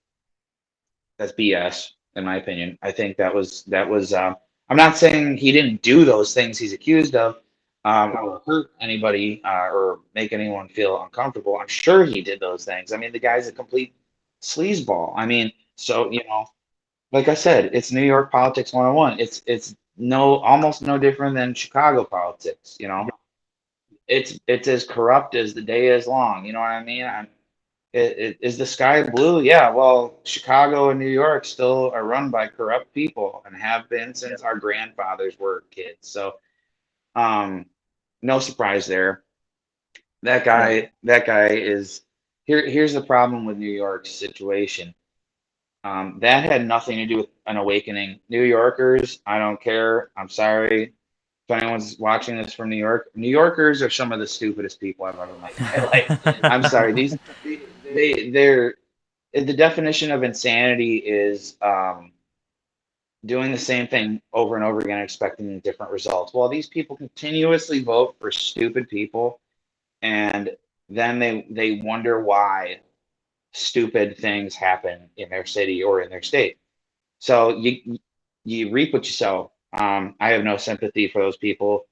BS in my opinion. I think that was I'm not saying he didn't do those things he's accused of, or hurt anybody, or make anyone feel uncomfortable. I'm sure he did those things. I mean, the guy's a complete sleazeball. I mean, so like I said, it's New York politics 101. It's no almost no different than Chicago politics. It's as corrupt as the day is long. You know what I mean? Is the sky blue? Yeah. Well, Chicago and New York still are run by corrupt people and have been since our grandfathers were kids. So, um, no surprise there. That guy is here. Here's the problem with New York's situation. That had nothing to do with an awakening. New Yorkers, I don't care. I'm sorry if anyone's watching this from New York. New Yorkers are some of the stupidest people I've ever met in my life. I'm sorry. They're the definition of insanity is doing the same thing over and over again, expecting different results. Well, these people continuously vote for stupid people, and then they wonder why stupid things happen in their city or in their state. So you reap what you sow. I have no sympathy for those people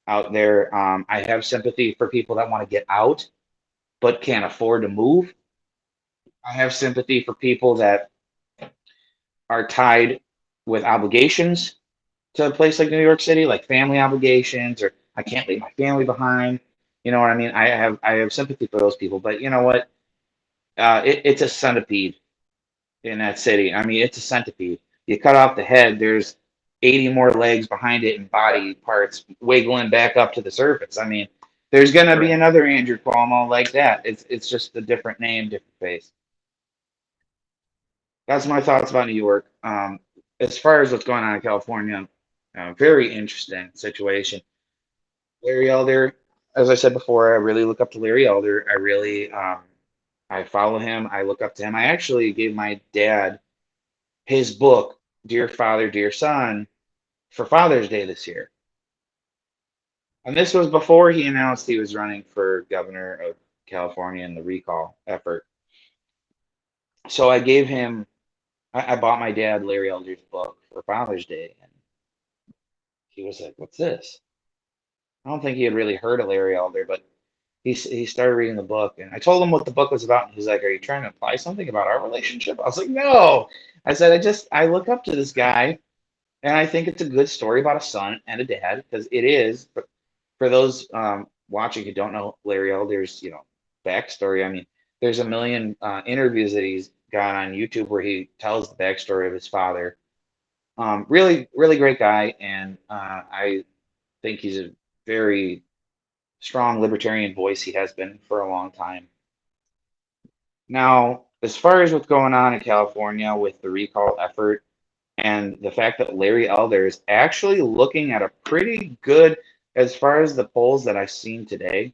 out there. I have sympathy for people that want to get out but can't afford to move. I have sympathy for people that are tied with obligations to a place like New York City, like family obligations, or I can't leave my family behind. You know what I mean? I have sympathy for those people, but you know what? It's a centipede in that city. I mean, it's a centipede. You cut off the head, there's 80 more legs behind it and body parts wiggling back up to the surface. I mean, there's gonna be another Andrew Cuomo like that. It's just a different name, different face. That's my thoughts about New York. As far as what's going on in California, very interesting situation. Larry Elder, as I said before, I really look up to Larry Elder. I follow him. I look up to him. I actually gave my dad his book dear father, dear son, for Father's Day this year. And this was before he announced he was running for governor of California in the recall effort. So I gave him, I bought my dad Larry Elder's book for Father's Day, and he was like, "What's this?" I don't think he had really heard of Larry Elder, but he started reading the book, and I told him what the book was about, and he's like, "Are you trying to imply something about our relationship?" I was like, "No." I said, I look up to this guy, and I think it's a good story about a son and a dad because it is. But for those watching who don't know Larry Elder's, backstory, I mean, there's a million interviews that he's got on YouTube where he tells the backstory of his father. Really, really great guy, and I think he's a very strong libertarian voice. He has been for a long time. Now, as far as what's going on in California with the recall effort and the fact that Larry Elder is actually looking at a pretty good, as far as the polls that I've seen today,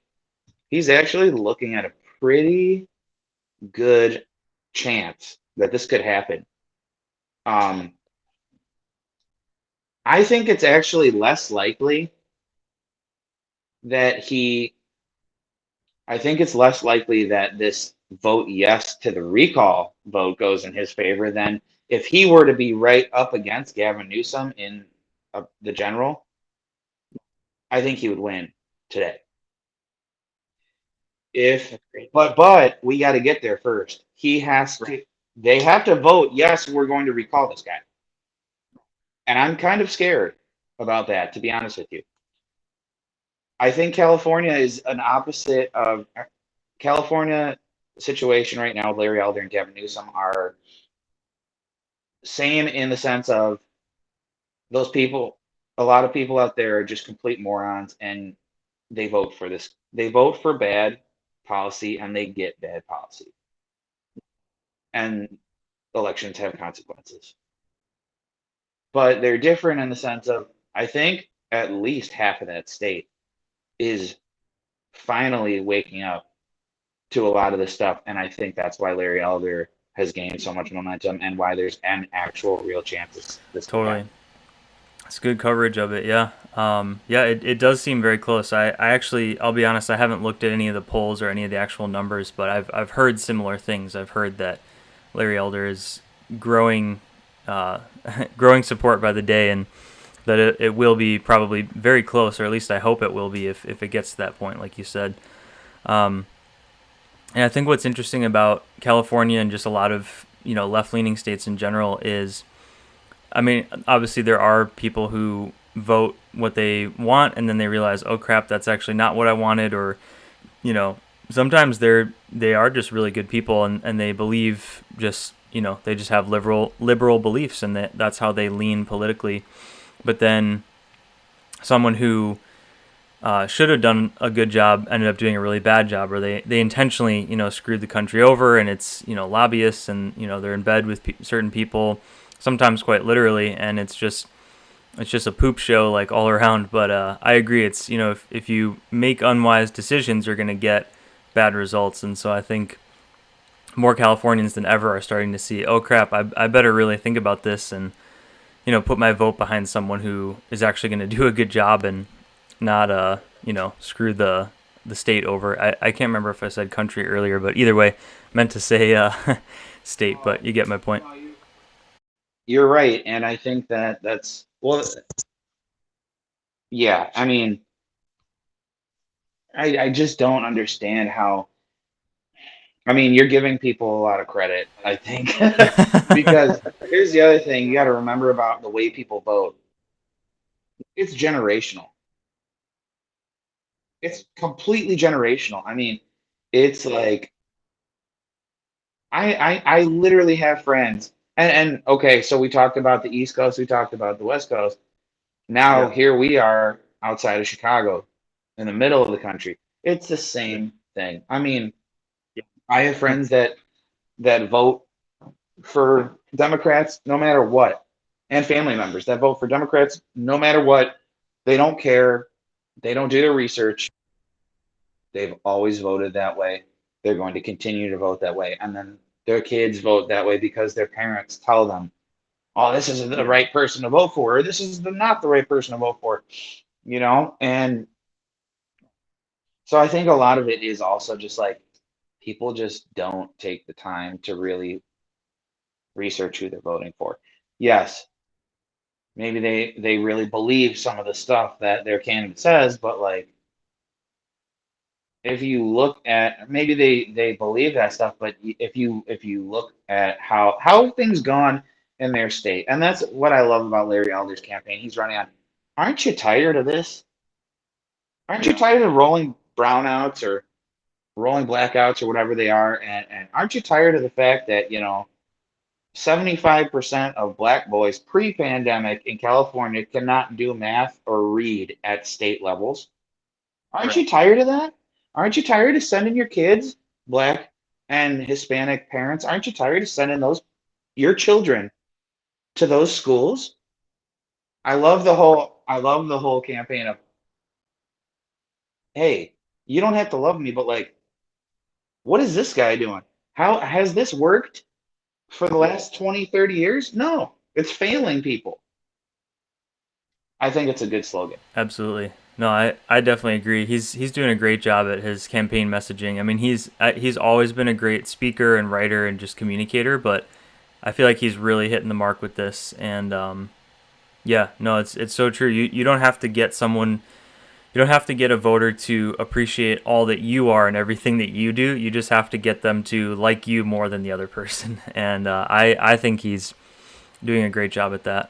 he's actually looking at a pretty good chance that this could happen. Um, I think it's actually less likely that he I think it's less likely that this vote yes to the recall vote goes in his favor than if he were to be right up against Gavin Newsom in the general. I think he would win today. If but we got to get there first. He has to. They have to vote yes. We're going to recall this guy, and I'm kind of scared about that. To be honest with you, I think California is an opposite of California situation right now. Larry Elder and Gavin Newsom are same in the sense of those people, a lot of people out there are just complete morons and they vote for this. They vote for bad policy and they get bad policy. And elections have consequences. But they're different in the sense of, I think at least half of that state is finally waking up to a lot of this stuff. And I think that's why Larry Elder has gained so much momentum and why there's an actual real chance this can
Totally.
happen.
It's good coverage of it, yeah. Yeah, it does seem very close. I actually, I'll be honest, I haven't looked at any of the polls or any of the actual numbers, but I've heard similar things. I've heard that Larry Elder is growing, growing support by the day, and that it will be probably very close, or at least I hope it will be if it gets to that point, like you said. Um, and I think what's interesting about California and just a lot of left-leaning states in general is, I mean, obviously there are people who vote what they want and then they realize, oh crap, that's actually not what I wanted, or sometimes they are just really good people and they believe just they just have liberal beliefs and that's how they lean politically. But then someone who should have done a good job ended up doing a really bad job, or they intentionally screwed the country over, and it's lobbyists and they're in bed with certain people, sometimes quite literally, and it's just a poop show like all around. But I agree, it's if you make unwise decisions, you're gonna get bad results, and so I think more Californians than ever are starting to see, oh crap, I better really think about this and put my vote behind someone who is actually going to do a good job and not screw the state over. I can't remember if I said country earlier, but either way, meant to say state, but you get my point.
You're right, and I think that's well, yeah. I mean, I just don't understand how. I mean, you're giving people a lot of credit, I think, because here's the other thing you got to remember about the way people vote. It's generational. It's completely generational. I mean, it's like I literally have friends, and okay, so we talked about the East Coast, we talked about the West Coast. Now
Yeah.
here we are outside of Chicago, in the middle of the country. It's the same thing. I mean,
Yeah.
I have friends that vote for Democrats no matter what, and family members that vote for Democrats no matter what. They don't care. They don't do their research. They've always voted that way. They're going to continue to vote that way. And then their kids vote that way because their parents tell them oh, this is the right person to vote for, or this is not the right person to vote for, and so I think a lot of it is also just like people just don't take the time to really research who they're voting for. Yes, maybe they really believe some of the stuff that their candidate says, but like if you look at maybe they believe that stuff, but if you look at how have things gone in their state, and that's what I love about Larry Elder's campaign. He's running on. Aren't you tired of this? Aren't you tired of rolling brownouts or rolling blackouts or whatever they are? And aren't you tired of the fact that 75% of black boys pre-pandemic in California cannot do math or read at state levels? Aren't you tired of that? Aren't you tired of sending your kids, black and Hispanic parents, aren't you tired of sending your children to those schools? I love the whole campaign of, hey, you don't have to love me, but like, what is this guy doing? How has this worked for the last 20, 30 years? No, it's failing people. I think it's a good slogan.
Absolutely. No, I definitely agree. He's doing a great job at his campaign messaging. I mean, he's always been a great speaker and writer and just communicator, but I feel like he's really hitting the mark with this. And yeah, no, it's so true. You don't have to get someone, you don't have to get a voter to appreciate all that you are and everything that you do. You just have to get them to like you more than the other person. And I think he's doing a great job at that.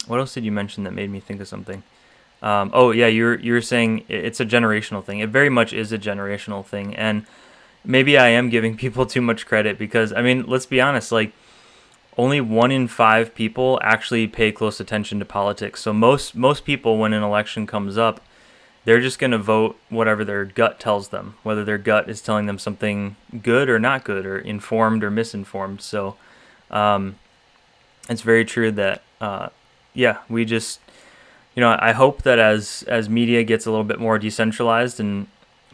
What else did you mention that made me think of something? Oh yeah, you're saying it's a generational thing. It very much is a generational thing, and maybe I am giving people too much credit because I mean, let's be honest. Like, only 1 in 5 people actually pay close attention to politics. So most people, when an election comes up, they're just gonna vote whatever their gut tells them, whether their gut is telling them something good or not good, or informed or misinformed. So um, it's very true that yeah, we just I hope that as media gets a little bit more decentralized and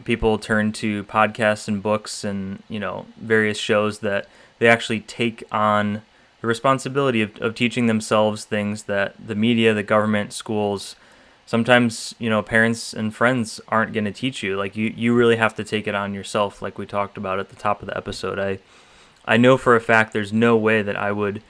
people turn to podcasts and books and various shows, that they actually take on the responsibility of teaching themselves things that the media, the government, schools, sometimes parents and friends aren't going to teach you. Like, you really have to take it on yourself, like we talked about at the top of the episode. I know for a fact there's no way that I would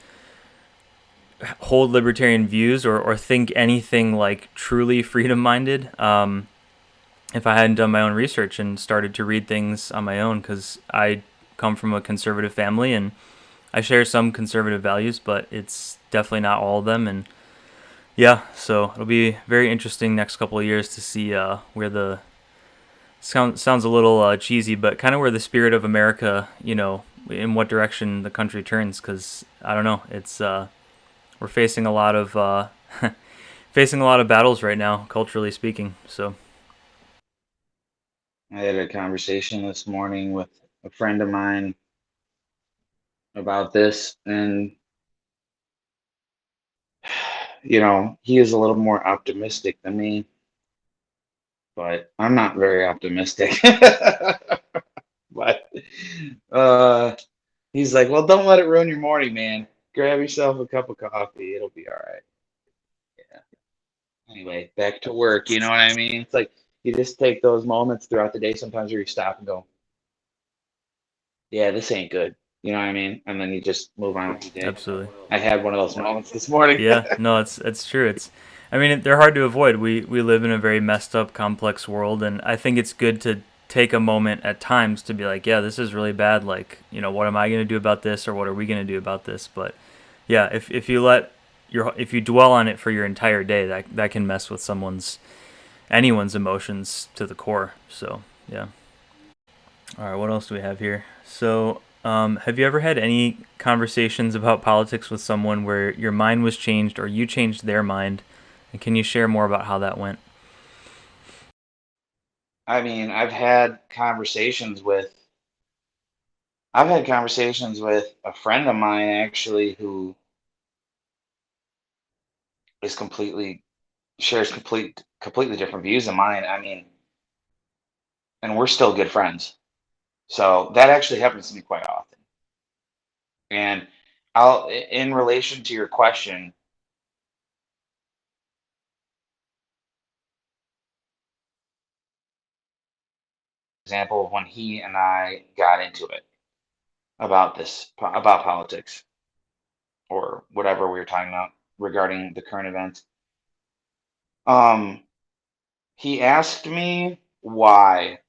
hold libertarian views or think anything like truly freedom-minded if I hadn't done my own research and started to read things on my own, because I come from a conservative family and I share some conservative values, but it's definitely not all of them. And yeah, so it'll be very interesting next couple of years to see where the sounds a little cheesy, but kind of where the spirit of America, in what direction the country turns, because I don't know, it's we're facing a lot of facing a lot of battles right now, culturally speaking. So
I had a conversation this morning with a friend of mine about this, and he is a little more optimistic than me, but I'm not very optimistic. But uh, he's like, "Well, don't let it ruin your morning, man. Grab yourself a cup of coffee. It'll be all right." Yeah. Anyway, back to work. You know what I mean? It's like you just take those moments throughout the day sometimes where you stop and go, "Yeah, this ain't good." You know what I mean? And then you just move on with your day.
absolutely.
I had one of those moments this morning.
Yeah, no, it's true. I mean, they're hard to avoid. We live in a very messed up, complex world, and I think it's good to take a moment at times to be like, yeah, this is really bad. Like, what am I going to do about this, or what are we going to do about this? But yeah, if you if you dwell on it for your entire day, that can mess with anyone's emotions to the core. So yeah. All right, what else do we have here? So, have you ever had any conversations about politics with someone where your mind was changed or you changed their mind? And can you share more about how that went?
I mean, I've had conversations with a friend of mine actually who is completely shares completely different views than mine. I mean, and we're still good friends. So that actually happens to me quite often. And in relation to your question, example of when he and I got into it about politics or whatever we were talking about regarding the current events. Um, he asked me why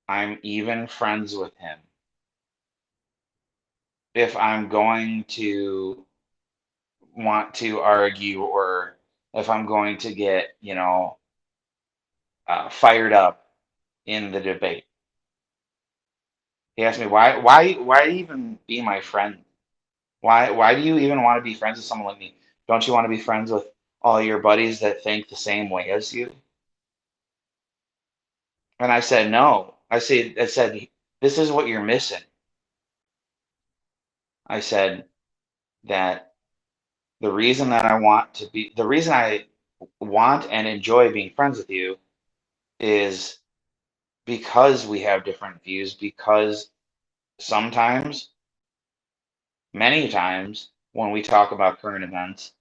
I'm even friends with him if I'm going to want to argue or if I'm going to get, fired up in the debate. He asked me why even be my friend? Why do you even want to be friends with someone like me? Don't you want to be friends with all your buddies that think the same way as you? And I said, no. I said, this is what you're missing. I said that the reason I want and enjoy being friends with you is because we have different views, because sometimes, many times, when we talk about current events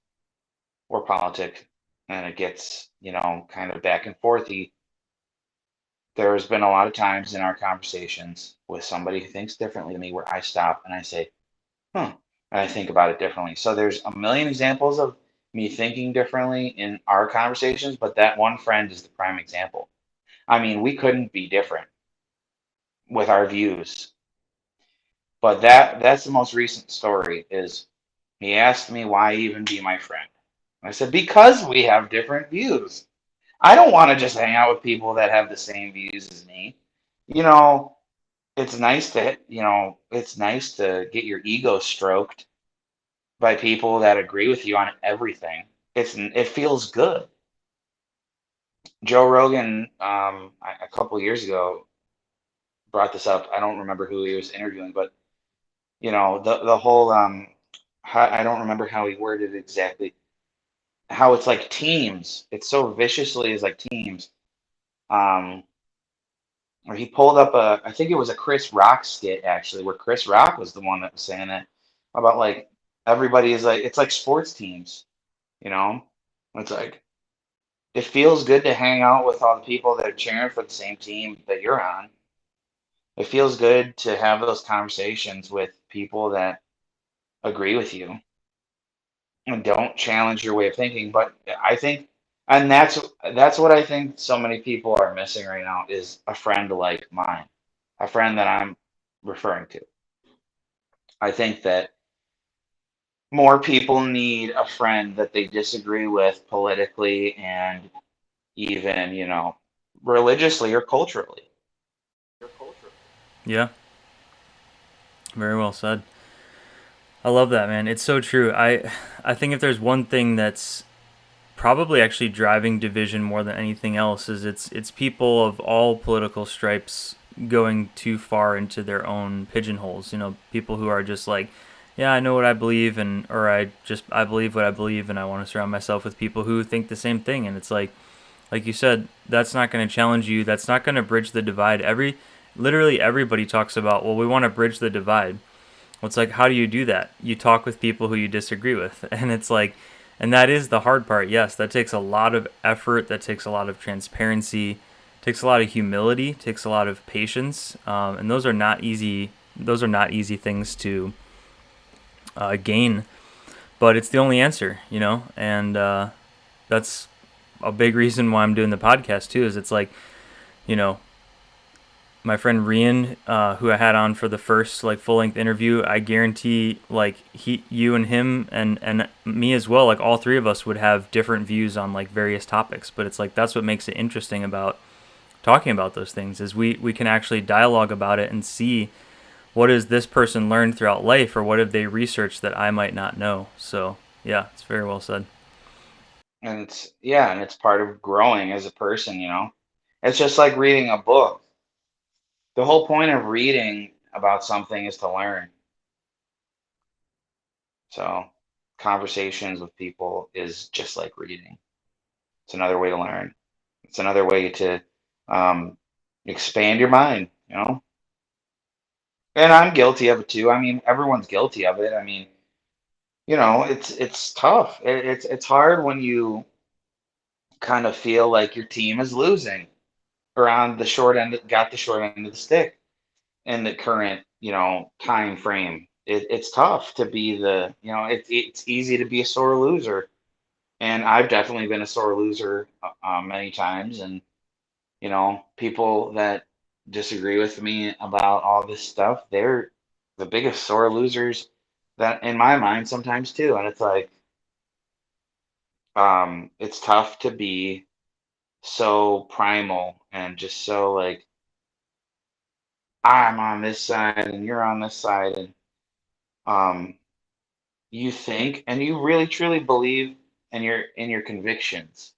or politics and it gets, kind of back and forthy, there's been a lot of times in our conversations with somebody who thinks differently than me where I stop and I say, huh, and I think about it differently. So there's a million examples of me thinking differently in our conversations, but that one friend is the prime example. I mean, we couldn't be different with our views, but that's the most recent story is he asked me why even be my friend. I said, because we have different views. I don't want to just hang out with people that have the same views as me. You know, it's nice to get your ego stroked by people that agree with you on everything. It feels good. Joe Rogan, a couple years ago, brought this up. I don't remember who he was interviewing, but the whole I don't remember how he worded it exactly. How it's like teams. It's so viciously is like teams. Um, or he pulled up I think it was a Chris Rock skit actually, where Chris Rock was the one that was saying it about like everybody is like it's like sports teams, you know. It's like it feels good to hang out with all the people that are cheering for the same team that you're on. It feels good to have those conversations with people that agree with you and don't challenge your way of thinking. But I think, and that's what I think so many people are missing right now is a friend like mine, a friend that I'm referring to. I think that more people need a friend that they disagree with politically and even, religiously or culturally.
Yeah, very well said. I love that, man. It's so true. I think if there's one thing that's probably actually driving division more than anything else is it's people of all political stripes going too far into their own pigeonholes. People who are just like, yeah, I know what I believe, and or I believe what I believe, and I want to surround myself with people who think the same thing. And it's like you said, that's not going to challenge you. That's not going to bridge the divide. Literally everybody talks about, well, we want to bridge the divide. Well, it's like, how do you do that? You talk with people who you disagree with. And it's like, and that is the hard part. Yes, that takes a lot of effort. That takes a lot of transparency. Takes a lot of humility. Takes a lot of patience. And those are not easy. Those are not easy things to gain. But it's the only answer, And that's a big reason why I'm doing the podcast too. Is it's like, you know, my friend Rian, who I had on for the first like full length interview, I guarantee like you and him and me as well, like all three of us would have different views on like various topics. But it's like that's what makes it interesting about talking about those things is we can actually dialogue about it and see what has this person learned throughout life or what have they researched that I might not know. So yeah, it's very well said.
And it's part of growing as a person, It's just like reading a book. The whole point of reading about something is to learn. So, conversations with people is just like reading. It's another way to learn. It's another way to um, expand your mind, And I'm guilty of it too. I mean, everyone's guilty of it. I mean, it's tough. It's hard when you kind of feel like your team is losing or on the short end, got the short end of the stick in the current, time frame. It's tough to be it's easy to be a sore loser. And I've definitely been a sore loser many times. And, people that disagree with me about all this stuff, they're the biggest sore losers that in my mind sometimes too. And it's like, it's tough to be so primal and just so like, I'm on this side and you're on this side. And, um, you think and you really truly believe in your convictions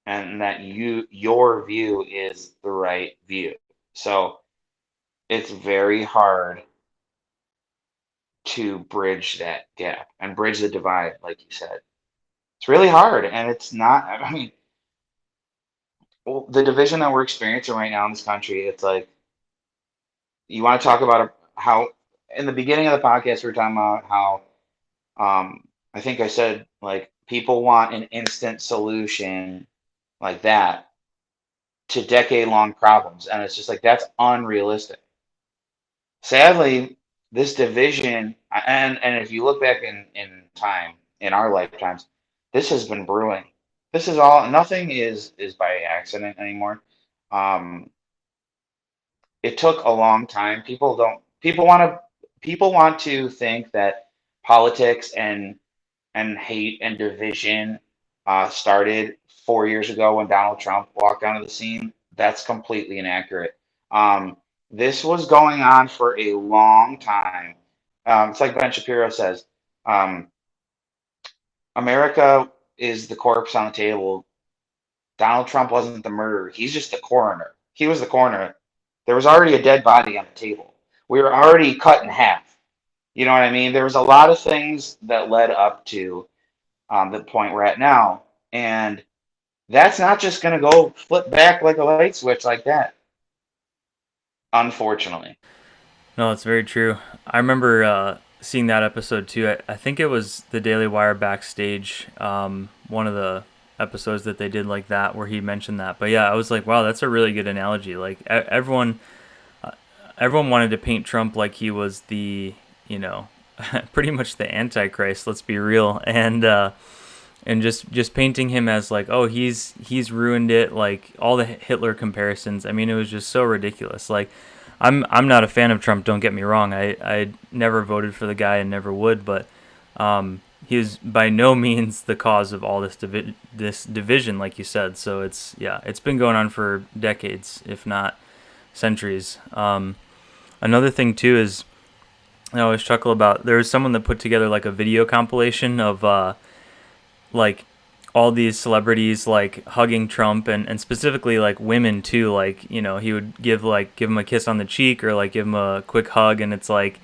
and that your view is the right view. So it's very hard to bridge that gap and bridge the divide, like you said. It's really hard, and it's not. I mean, well, the division that we're experiencing right now in this country, it's like you want to talk about how in the beginning of the podcast we were talking about how I think I said like people want an instant solution like that to decade long problems, and it's just like that's unrealistic. Sadly, this division, and if you look back in time in our lifetimes, this has been brewing. This is all nothing is by accident anymore. Um, it took a long time. People want to think that politics and hate and division started 4 years ago when Donald Trump walked onto the scene. That's completely inaccurate. Um, this was going on for a long time. It's like Ben Shapiro says, um, America is the corpse on the table. Donald Trump wasn't the murderer. He's just the coroner. He was the coroner. There was already a dead body on the table. We were already cut in half. You know what I mean? There was a lot of things that led up to the point we're at now. And that's not just going to go flip back like a light switch like that, unfortunately.
No, it's very true. I remember seeing that episode too. I think it was the Daily Wire backstage, one of the episodes that they did like that where he mentioned that. But yeah, I was like, wow, that's a really good analogy. Like everyone wanted to paint Trump like he was the, you know, pretty much the Antichrist. Let's be real, and just painting him as like, oh, he's ruined it. Like all the Hitler comparisons. I mean, it was just so ridiculous. Like, I'm not a fan of Trump. Don't get me wrong. I never voted for the guy and never would. But he is by no means the cause of all this division, like you said. So it's been going on for decades, if not centuries. Another thing too is I always chuckle about. There was someone that put together like a video compilation of like all these celebrities like hugging Trump and specifically like women too. Like, he would give him a kiss on the cheek or like give him a quick hug, and it's like,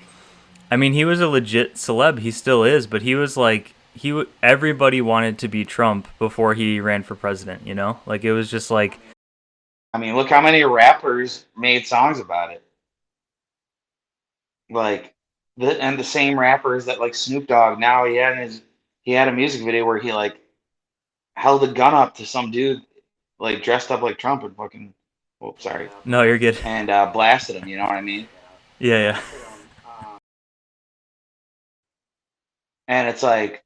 I mean, he was a legit celeb. He still is, but he was like everybody wanted to be Trump before he ran for president. Like it was just like,
I mean, look how many rappers made songs about it. Like the same rappers that like Snoop Dogg. Now he had a music video where he like held a gun up to some dude like dressed up like Trump and fucking. Oh, sorry.
no, you're good.
And blasted him. You know what I mean?
Yeah, yeah.
And it's like,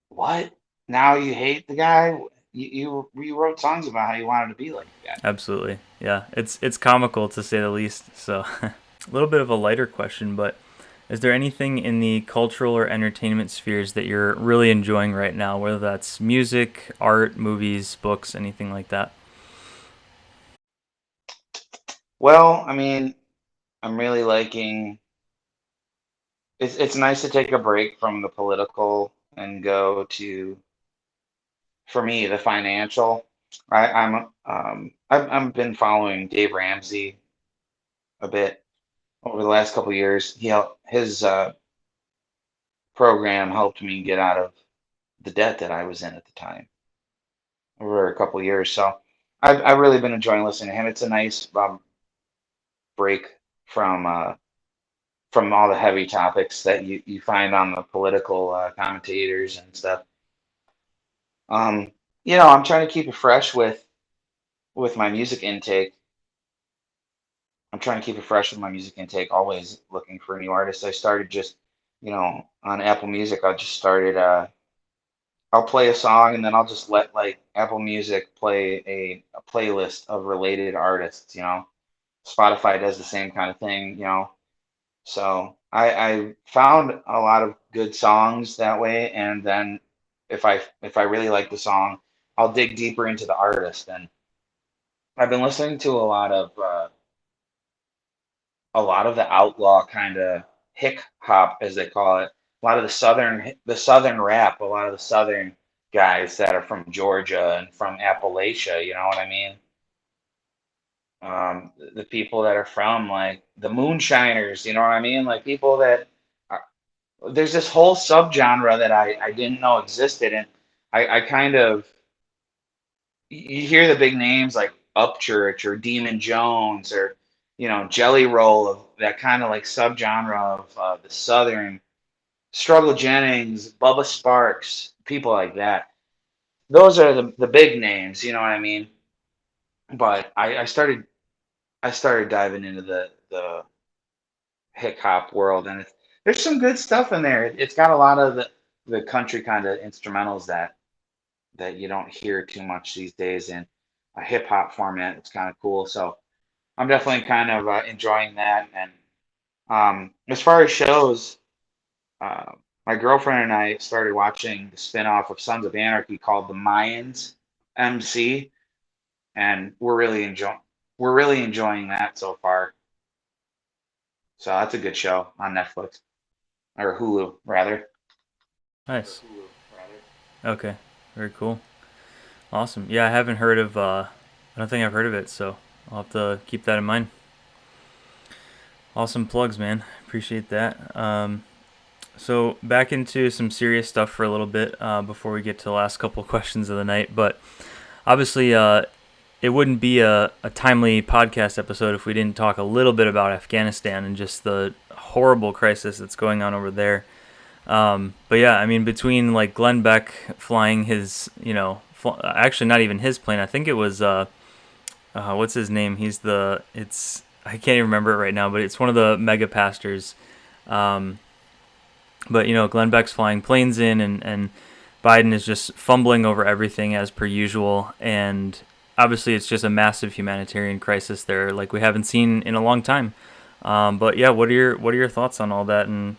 what? Now you hate the guy? You wrote songs about how you wanted to be like the guy.
Absolutely. Yeah. It's comical to say the least. So a little bit of a lighter question, but is there anything in the cultural or entertainment spheres that you're really enjoying right now, whether that's music, art, movies, books, anything like that?
Well, I mean, I'm really liking. It's nice to take a break from the political and go to, for me, the financial. I've been following Dave Ramsey a bit over the last couple of years. His program helped me get out of the debt that I was in at the time over a couple of years. So I've really been enjoying listening to him. It's a nice break from from all the heavy topics that you find on the political commentators and stuff. Um, I'm trying to keep it fresh with my music intake. I'm trying to keep it fresh with my music intake, always looking for new artists. I started just, on Apple Music, I just started, I'll play a song and then I'll just let like Apple Music play a playlist of related artists. Spotify does the same kind of thing. So I found a lot of good songs that way, and then if I really like the song, I'll dig deeper into the artist. And I've been listening to a lot of the outlaw kind of hick hop, as they call it. A lot of the southern rap, a lot of the southern guys that are from Georgia and from Appalachia. You know what I mean? The people that are from like the Moonshiners. You know what I mean? Like people that are, there's this whole subgenre that I didn't know existed, and I kind of you hear the big names like Upchurch or Demon Jones or Jelly Roll, of that kind of like subgenre of the Southern Struggle Jennings, Bubba Sparks, people like that. Those are the big names, you know what I mean? But I started diving into the hip hop world, and there's some good stuff in there. It's got a lot of the country kind of instrumentals that you don't hear too much these days in a hip hop format. It's kind of cool. So I'm definitely kind of enjoying that. And as far as shows, uh, my girlfriend and I started watching the spinoff of Sons of Anarchy called The Mayans MC, and we're really enjoying that so far. So that's a good show on Netflix or Hulu rather.
Nice. Okay. Very cool. Awesome. Yeah, I haven't heard of. I don't think I've heard of it, so I'll have to keep that in mind. Awesome plugs, man. Appreciate that. So back into some serious stuff for a little bit before we get to the last couple of questions of the night. But obviously, it wouldn't be a timely podcast episode if we didn't talk a little bit about Afghanistan and just the horrible crisis that's going on over there. But yeah, I mean, between like Glenn Beck flying his, actually not even his plane. I think it was what's his name? I can't even remember it right now, but it's one of the mega pastors. Um, but Glenn Beck's flying planes in, and Biden is just fumbling over everything as per usual. And obviously, it's just a massive humanitarian crisis there, like we haven't seen in a long time. But yeah, what are your thoughts on all that, and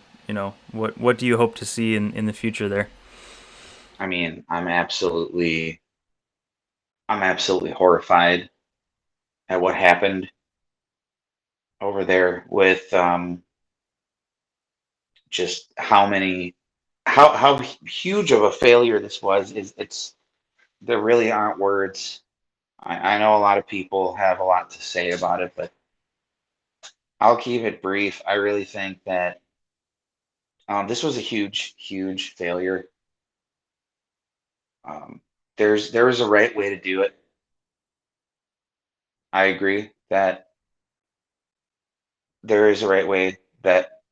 what do you hope to see in the future there?
I mean, I'm absolutely horrified at what happened over there with just how huge of a failure this was. There really aren't words. I know a lot of people have a lot to say about it, but I'll keep it brief. I really think that this was a huge, huge failure. Um, there was a right way to do it. I agree that there is a right way that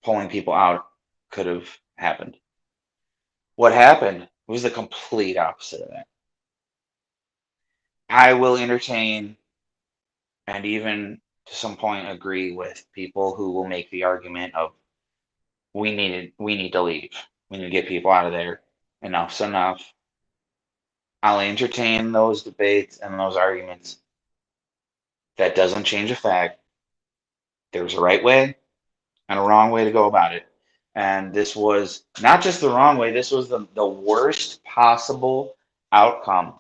pulling people out could have happened. What happened was the complete opposite of that. I will entertain and even to some point agree with people who will make the argument of we need to leave. We need to get people out of there. Enough's enough. I'll entertain those debates and those arguments. That doesn't change the fact there's a right way and a wrong way to go about it. And this was not just the wrong way, this was the worst possible outcome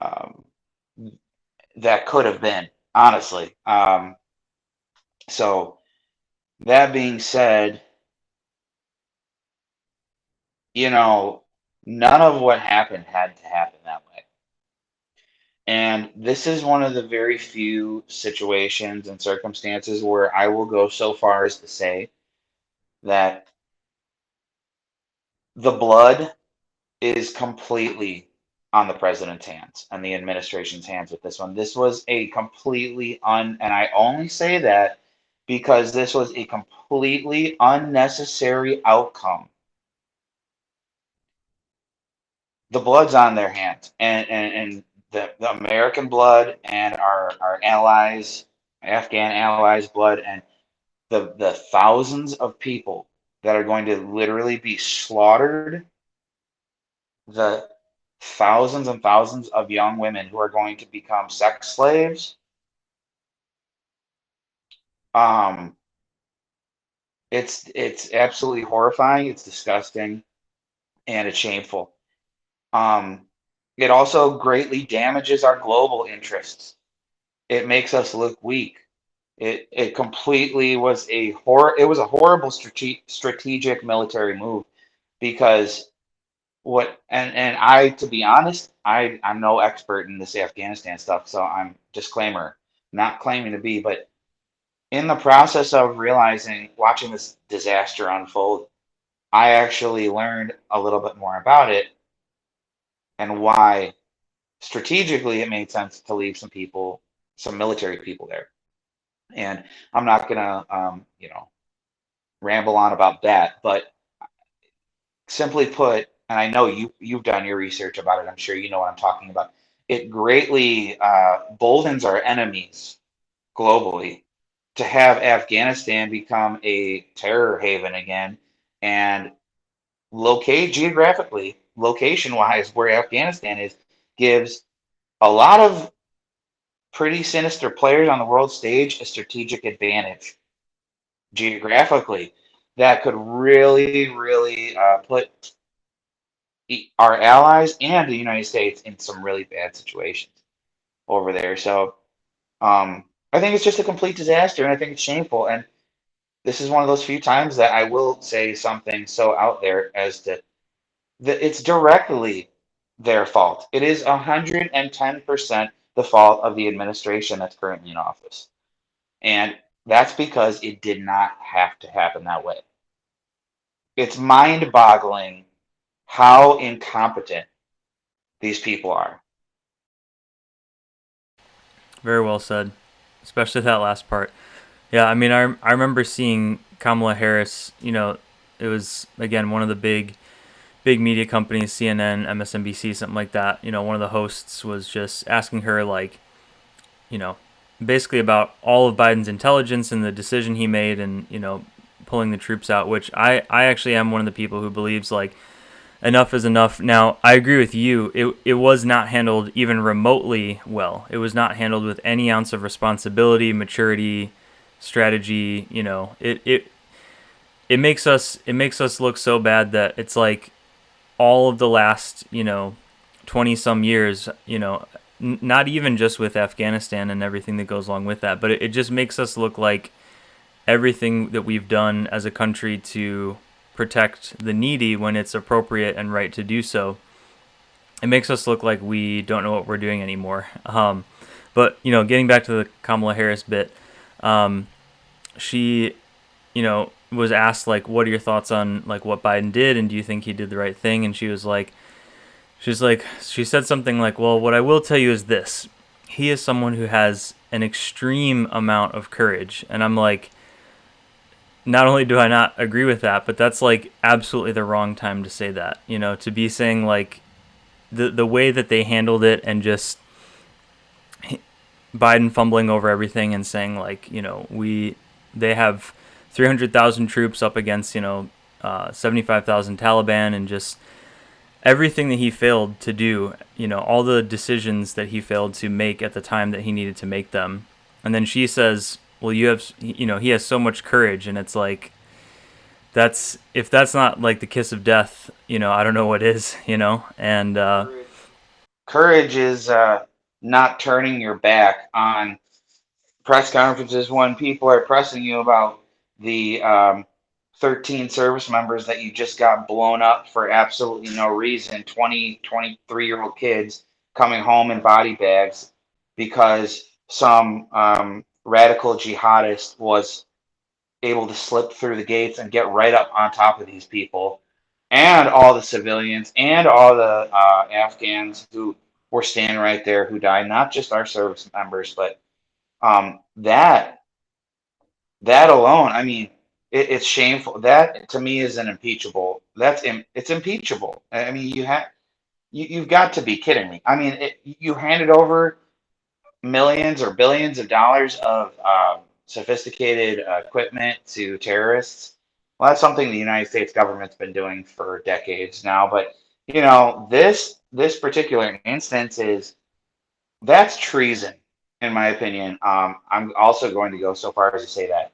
um, that could have been, honestly. So, that being said, you know, none of what happened had to happen that way. And this is one of the very few situations and circumstances where I will go so far as to say that the blood is completely on the president's hands and the administration's hands with this one. This was a completely and I only say that because this was a completely unnecessary outcome. The blood's on their hands, and the American blood and our allies, Afghan allies' blood, and the thousands of people that are going to literally be slaughtered, the thousands and thousands of young women who are going to become sex slaves. Um, it's absolutely horrifying. It's disgusting, and it's shameful. Um, it also greatly damages our global interests. It makes us look weak. It completely was it was a horrible strategic military move because and I, to be honest, I'm no expert in this Afghanistan stuff, so I'm disclaimer, not claiming to be, but in the process of realizing, watching this disaster unfold, I actually learned a little bit more about it and why strategically it made sense to leave some people, some military people there. And I'm not gonna, ramble on about that, but simply put, and I know you've done your research about it. I'm sure you know what I'm talking about. It greatly boldens our enemies globally to have Afghanistan become a terror haven again, and locate geographically, location wise, where Afghanistan is, gives a lot of pretty sinister players on the world stage a strategic advantage geographically that could really, really put our allies and the United States in some really bad situations over there. So I think it's just a complete disaster, and I think it's shameful. And this is one of those few times that I will say something so out there as to that it's directly their fault. It is 110% the fault of the administration that's currently in office. And that's because it did not have to happen that way. It's mind boggling how incompetent these people are.
Very well said, especially that last part. Yeah, I mean, I remember seeing Kamala Harris. It was again one of the big media companies, CNN, MSNBC, something like that. One of the hosts was just asking her like, you know, basically about all of Biden's intelligence and the decision he made, and pulling the troops out. Which I actually am one of the people who believes like enough is enough. Now, I agree with you. It was not handled even remotely well. It was not handled with any ounce of responsibility, maturity, strategy. It makes us look so bad that it's like all of the last 20 some years. Not even just with Afghanistan and everything that goes along with that, but it just makes us look like everything that we've done as a country to protect the needy when it's appropriate and right to do so, it makes us look like we don't know what we're doing anymore. But getting back to the Kamala Harris bit, she was asked like, what are your thoughts on like what Biden did, and do you think he did the right thing? And she said something like, well, what I will tell you is this: he is someone who has an extreme amount of courage. And I'm like, not only do I not agree with that, but that's like absolutely the wrong time to say that. To be saying like the way that they handled it, and just Biden fumbling over everything and saying like, they have 300,000 troops up against 75,000 Taliban, and just everything that he failed to do, all the decisions that he failed to make at the time that he needed to make them. And then she says, well, he has so much courage. And it's like, if that's not like the kiss of death, I don't know what is, and
Courage is not turning your back on press conferences when people are pressing you about the 13 service members that you just got blown up for absolutely no reason, 20, 23-year-old kids coming home in body bags because some radical jihadist was able to slip through the gates and get right up on top of these people, and all the civilians and all the Afghans who were standing right there who died, not just our service members, but that that alone, I mean, it's shameful. That to me is an impeachable. It's impeachable. I mean, you've got to be kidding me. I mean, you handed over millions or billions of dollars of sophisticated equipment to terrorists. Well, that's something the United States government's been doing for decades now. But this particular instance is that's treason, in my opinion. I'm also going to go so far as to say that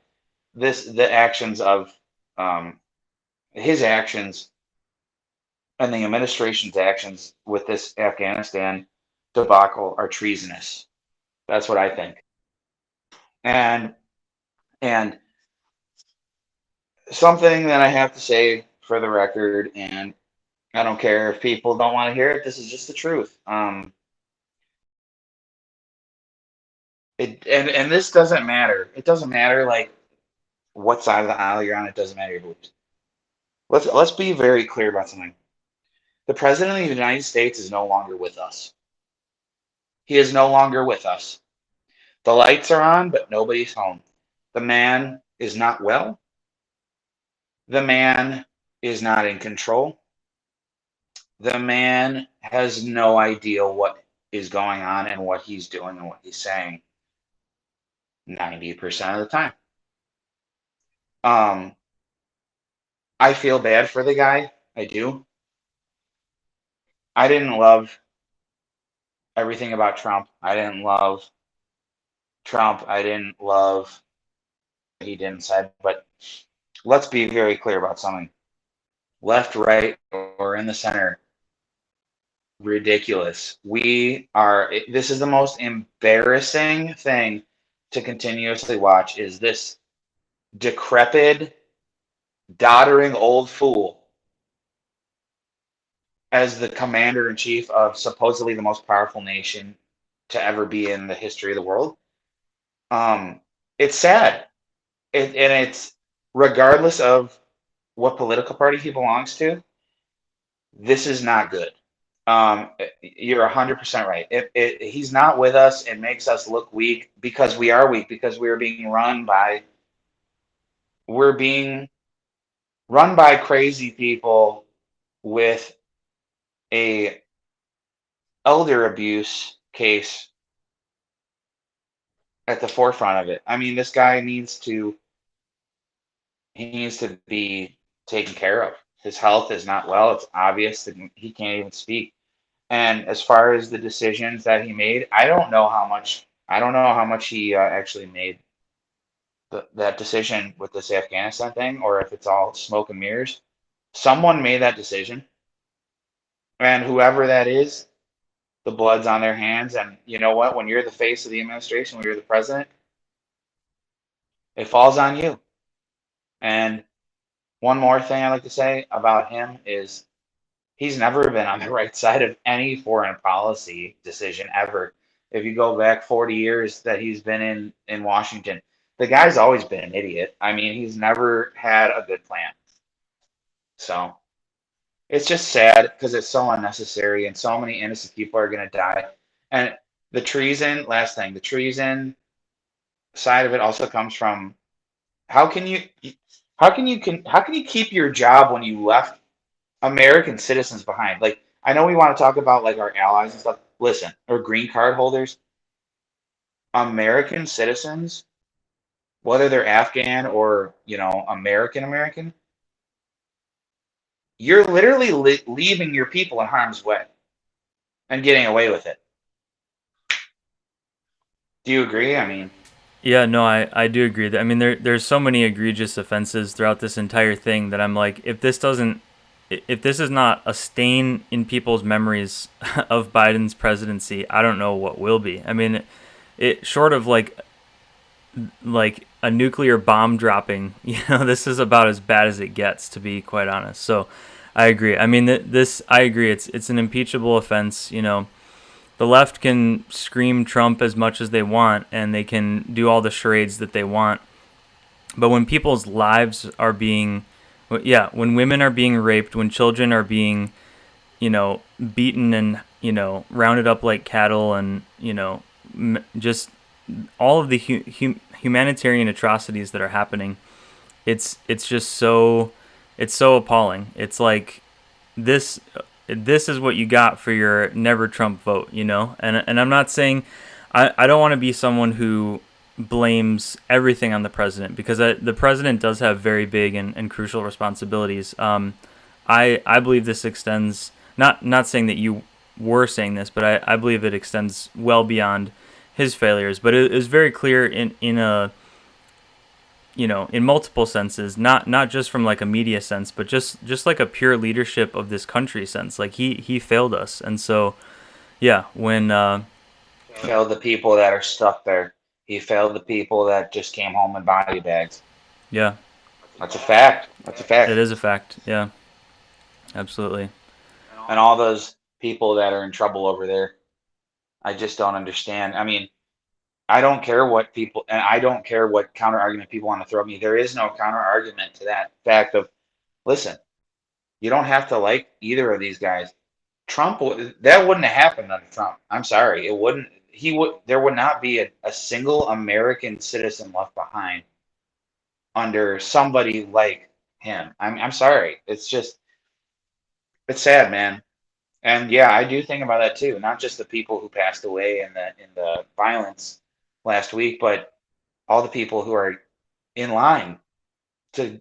the actions of um, his actions and the administration's actions with this Afghanistan debacle are treasonous. That's what I think. And and something that I have to say for the record, and I don't care if people don't want to hear it. This is just the truth. And this doesn't matter. It doesn't matter like what side of the aisle you're on. It doesn't matter who. Let's be very clear about something. The president of the United States is no longer with us. He is no longer with us. The lights are on, but nobody's home. The man is not well. The man is not in control. The man has no idea what is going on and what he's doing and what he's saying 90% of the time. Um, I feel bad for the guy. I do. I didn't love everything about Trump. I didn't love Trump. I didn't love what he didn't say. But let's be very clear about something. Left, right, or in the center, ridiculous. This is the most embarrassing thing to continuously watch is this decrepit, doddering old fool as the commander in chief of supposedly the most powerful nation to ever be in the history of the world. It's sad. And it's regardless of what political party he belongs to, this is not good. You're 100% right. He's not with us. It makes us look weak because we are weak because we're being run by crazy people with a elder abuse case at the forefront of it. I mean, this guy needs to be taken care of. His health is not well. It's obvious that he can't even speak. And as far as the decisions that he made, I don't know how much he actually made that decision with this Afghanistan thing, or if it's all smoke and mirrors. Someone made that decision, and whoever that is, the blood's on their hands. And you know what? When you're the face of the administration, when you're the president, it falls on you. And one more thing I like to say about him is he's never been on the right side of any foreign policy decision ever. If you go back 40 years that he's been in Washington, the guy's always been an idiot. I mean, he's never had a good plan. So it's just sad because it's so unnecessary and so many innocent people are going to die. And last thing, the treason side of it also comes from how can you how can you keep your job when you left American citizens behind? Like I know we want to talk about like our allies and stuff. Listen, or green card holders, American citizens, whether they're Afghan or American, you're literally leaving your people in harm's way and getting away with it. Do you agree? I mean,
Yeah, no, I do agree that I mean there's so many egregious offenses throughout this entire thing that I'm like if this is not a stain in people's memories of Biden's presidency, I don't know what will be. I mean, it short of like a nuclear bomb dropping, this is about as bad as it gets, to be quite honest. So I agree. I mean, I agree. It's an impeachable offense. The left can scream Trump as much as they want, and they can do all the charades that they want. But when people's lives are being, when women are being raped, when children are being, beaten and, rounded up like cattle and, just all of the humanitarian atrocities that are happening, it's just so it's so appalling. It's like this this is what you got for your never Trump vote, you know? And I'm not saying I don't want to be someone who blames everything on the president, because the president does have very big and crucial responsibilities. I believe this extends, not saying that you were saying this, but I believe it extends well beyond his failures. But it is very clear in a, you know, in multiple senses, not just from like a media sense, but just like a pure leadership of this country sense. Like he failed us. And so yeah, when
Failed the people that are stuck there. He failed the people that just came home in body bags.
yeah,
That's a fact. That's a
it
fact.
is a fact. Yeah, absolutely.
And all those people that are in trouble over there, I just don't understand. I mean, I don't care what people, and I don't care what counter argument people want to throw at me. There is no counter argument to that fact of, listen, you don't have to like either of these guys. That wouldn't have happened under Trump. I'm sorry. It wouldn't, there would not be a single American citizen left behind under somebody like him. I'm sorry. It's sad, man. And yeah, I do think about that too. Not just the people who passed away in the violence last week, but all the people who are in line to.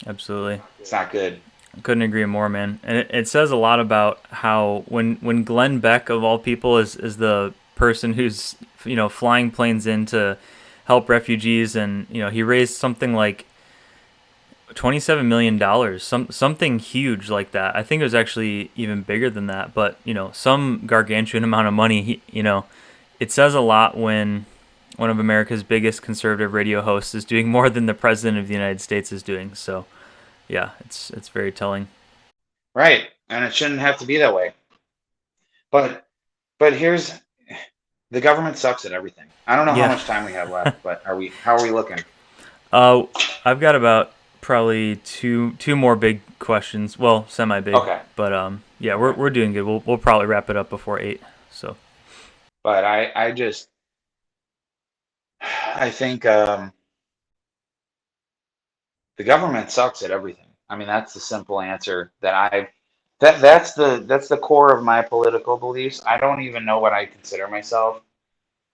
Absolutely.
It's not good.
Couldn't agree more, man. And it says a lot about how when Glenn Beck of all people is the person who's, you know, flying planes in to help refugees, and you know he raised something like $27 million, something huge like that. I think it was actually even bigger than that, but you know, some gargantuan amount of money. You know, it says a lot when one of America's biggest conservative radio hosts is doing more than the president of the United States is doing. So yeah, it's very telling.
Right. And it shouldn't have to be that way. But here's the government sucks at everything. I don't know how
Yeah.
much time we have left, but how are we looking?
I've got about probably two more big questions. Well, semi big.
Okay.
But yeah,
Okay.
we're doing good. We'll probably wrap it up before 8. So
But I think the government sucks at everything. I mean, that's the simple answer that's the core of my political beliefs. I don't even know what I consider myself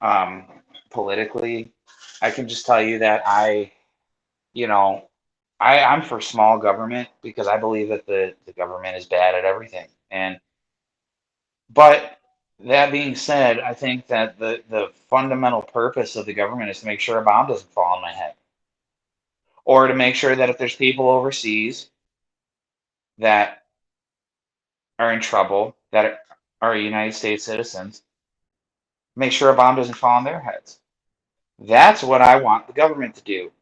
um, politically. I can just tell you that you know, I'm for small government because I believe that the government is bad at everything. But that being said, I think that the fundamental purpose of the government is to make sure a bomb doesn't fall on my head, or to make sure that if there's people overseas that are in trouble that are United States citizens, make sure a bomb doesn't fall on their heads. That's what I want the government to do.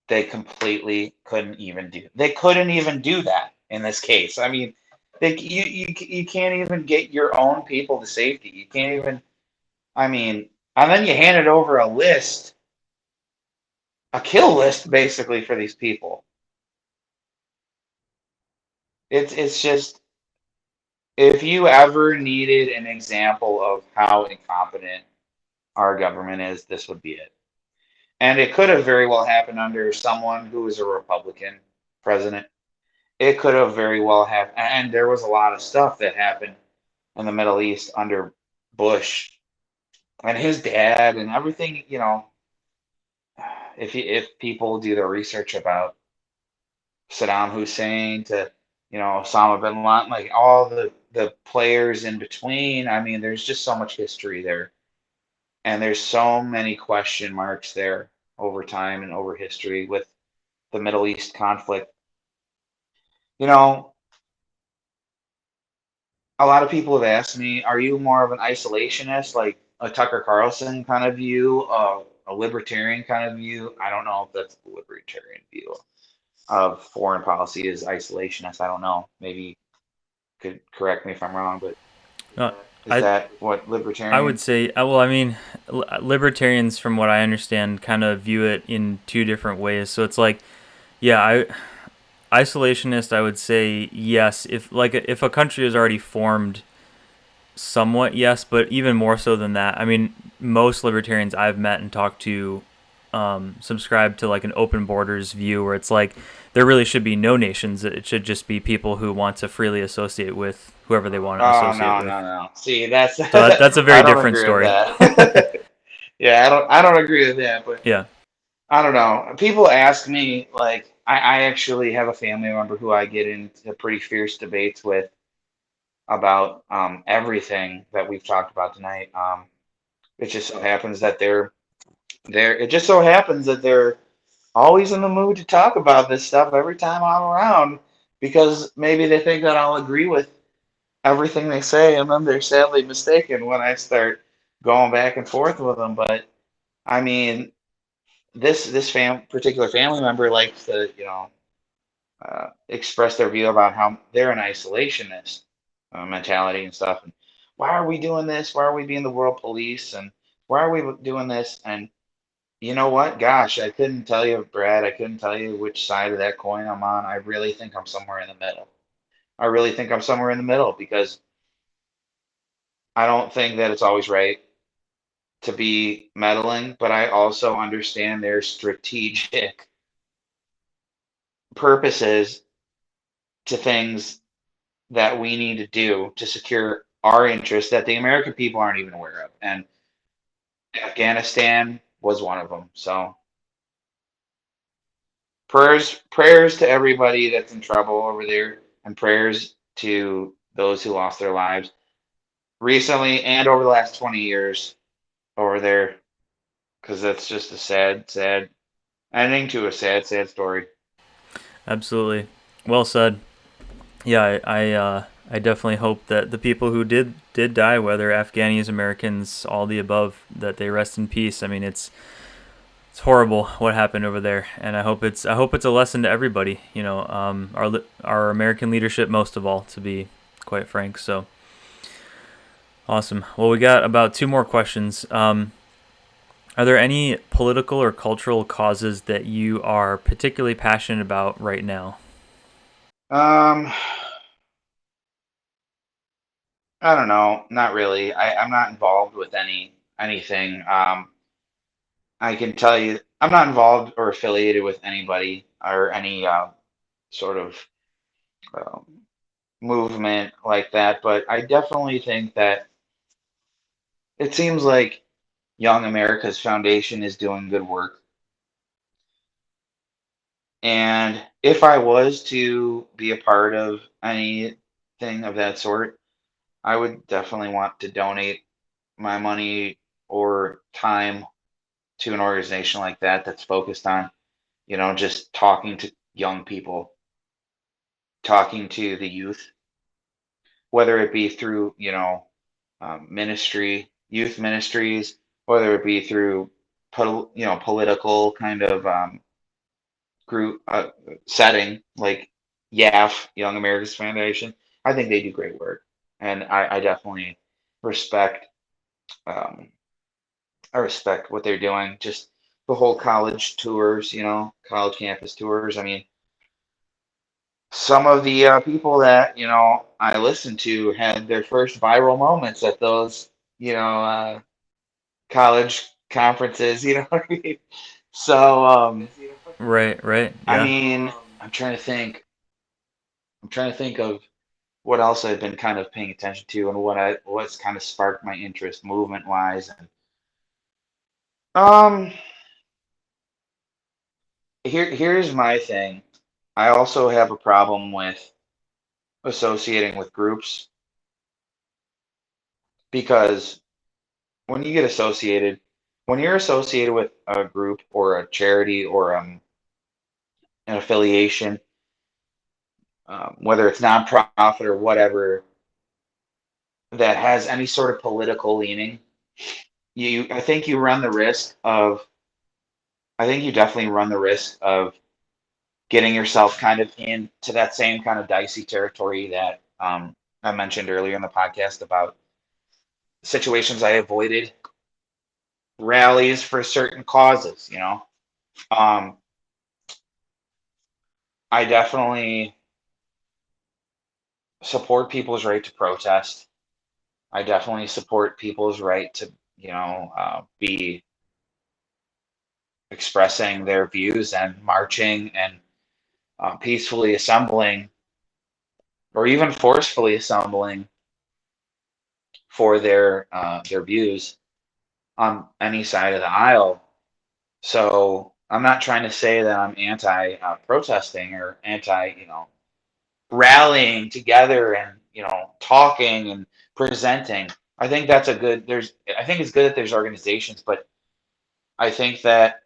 They completely couldn't even do. They couldn't even do that in this case. I mean, you can't even get your own people to safety. You can't even. I mean, and then you handed over a list, a kill list, basically for these people. It's just, if you ever needed an example of how incompetent our government is, this would be it. And it could have very well happened under someone who was a Republican president. It could have very well happened, and there was a lot of stuff that happened in the Middle East under Bush and his dad and everything. You know, if people do their research about Saddam Hussein to, you know, Osama bin Laden, like all the players in between. I mean, there's just so much history there, and there's so many question marks there over time and over history with the Middle East conflict. You know, a lot of people have asked me, are you more of an isolationist, like a Tucker Carlson kind of view, a libertarian kind of view? I don't know if that's the libertarian view of foreign policy is isolationist. I don't know. Maybe you could correct me if I'm wrong, but
uh,
is
I
that what
I would
libertarian?
say, well, I mean, libertarians, from what I understand, kind of view it in two different ways. So it's like, yeah, isolationist, I would say yes. If like if a country is already formed somewhat yes, but even more so than that. I mean, most libertarians I've met and talked to subscribe to like an open borders view where it's like there really should be no nations. It should just be people who want to freely associate with whoever they want to
Oh,
associate
no,
with.
no, no. See, that's
So that's a
I
very
don't
different
agree with
story.
that. Yeah, I don't agree with that, but
Yeah.
I don't know. People ask me, like, I actually have a family member who I get into pretty fierce debates with about everything that we've talked about tonight. It just so happens that it just so happens that they're always in the mood to talk about this stuff every time I'm around because maybe they think that I'll agree with everything they say, and then they're sadly mistaken when I start going back and forth with them. But I mean, this particular family member likes to, express their view about how they're an isolationist mentality and stuff. And why are we doing this? Why are we being the world police? And why are we doing this? And you know what? Gosh, I couldn't tell you, Brad. I couldn't tell you which side of that coin I'm on. I really think I'm somewhere in the middle. I really think I'm somewhere in the middle because I don't think that it's always right to be meddling, but I also understand their strategic purposes to things that we need to do to secure our interests that the American people aren't even aware of. And Afghanistan was one of them. So prayers to everybody that's in trouble over there, and prayers to those who lost their lives recently and over the last 20 years over there, because that's just a sad, sad ending to a sad, sad story.
Absolutely. Well said. Yeah, I definitely hope that the people who did die, whether Afghanis, Americans, all the above, that they rest in peace. I mean, it's horrible what happened over there, and I hope it's a lesson to everybody. You know, our American leadership most of all, to be quite frank. So awesome. Well, we got about two more questions. Are there any political or cultural causes that you are particularly passionate about right now?
Um, I don't know, not really. I'm not involved with anything. I can tell you, I'm not involved or affiliated with anybody or any sort of um, movement like that, but I definitely think that it seems like Young America's Foundation is doing good work. And if I was to be a part of anything of that sort, I would definitely want to donate my money or time to an organization like that that's focused on, just talking to young people, talking to the youth, whether it be through, youth ministries, whether it be through, political kind of group setting like YAF, Young America's Foundation. I think they do great work, and I definitely respect um, I respect what they're doing. Just the whole college tours, college campus tours. I mean, some of the people that I listened to had their first viral moments at those college conferences. You know what I mean? So
Right, right,
I
yeah.
mean, I'm trying to think of what else I've been kind of paying attention to and what's kind of sparked my interest movement wise. And um, here's my thing. I also have a problem with associating with groups because when you get associated, when you're associated with a group or a charity or an affiliation, whether it's nonprofit or whatever, that has any sort of political leaning, I think you run the risk of, I think you definitely run the risk of getting yourself kind of into that same kind of dicey territory that I mentioned earlier in the podcast about situations I avoided, rallies for certain causes. Um, I definitely support people's right to protest. I definitely support people's right to, be expressing their views and marching and peacefully assembling or even forcefully assembling for their views on any side of the aisle. So I'm not trying to say that I'm anti protesting or anti, rallying together and, talking and presenting. I think that's a good, I think it's good that there's organizations, but I think that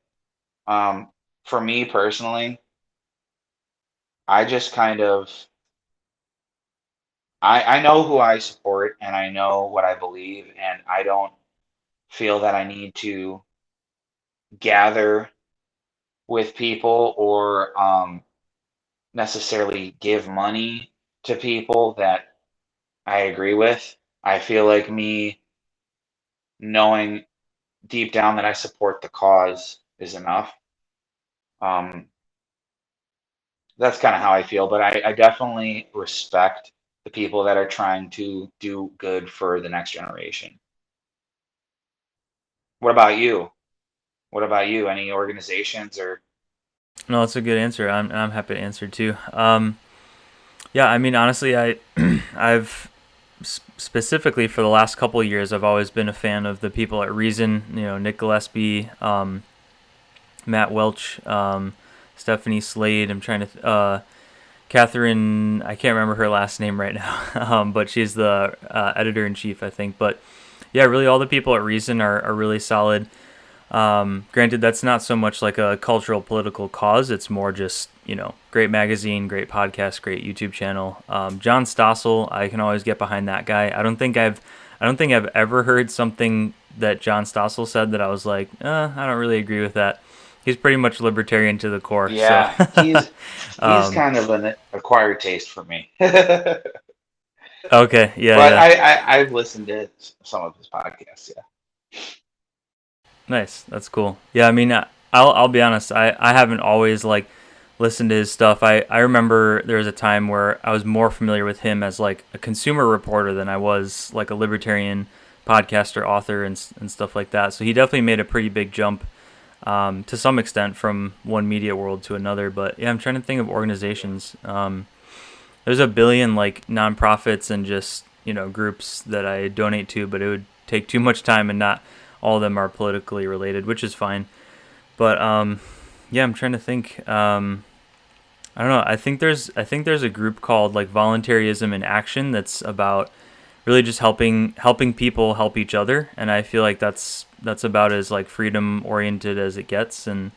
for me personally, I just kind of, I know who I support and I know what I believe, and I don't feel that I need to gather with people or necessarily give money to people that I agree with. I feel like me knowing deep down that I support the cause is enough. Um, that's kind of how I feel, but I definitely respect the people that are trying to do good for the next generation. What about you? What about you? Any organizations or?
No, that's a good answer. I'm happy to answer too. Yeah, I mean, honestly, I've specifically for the last couple of years, I've always been a fan of the people at Reason. Nick Gillespie, Matt Welch, Stephanie Slade. I'm trying to Catherine. I can't remember her last name right now, but she's the editor in chief, I think. But yeah, really, all the people at Reason are really solid. Granted, that's not so much like a cultural political cause. It's more just, great magazine, great podcast, great YouTube channel. John Stossel, I can always get behind that guy. I don't think I've ever heard something that John Stossel said that I was like, I don't really agree with that. He's pretty much libertarian to the core.
Yeah,
so.
he's kind of an acquired taste for me. But
Okay, yeah.
I've listened to some of his podcasts. Yeah.
Nice, that's cool. Yeah, I mean, I'll be honest. I haven't always like listened to his stuff. I remember there was a time where I was more familiar with him as like a consumer reporter than I was like a libertarian podcaster, author, and stuff like that. So he definitely made a pretty big jump to some extent from one media world to another. But yeah, I'm trying to think of organizations. There's a billion like nonprofits and just groups that I donate to, but it would take too much time, and not all of them are politically related, which is fine. But yeah, I'm trying to think. I don't know. I think there's a group called like Voluntarism in Action that's about really just helping people help each other, and I feel like that's about as like freedom oriented as it gets, and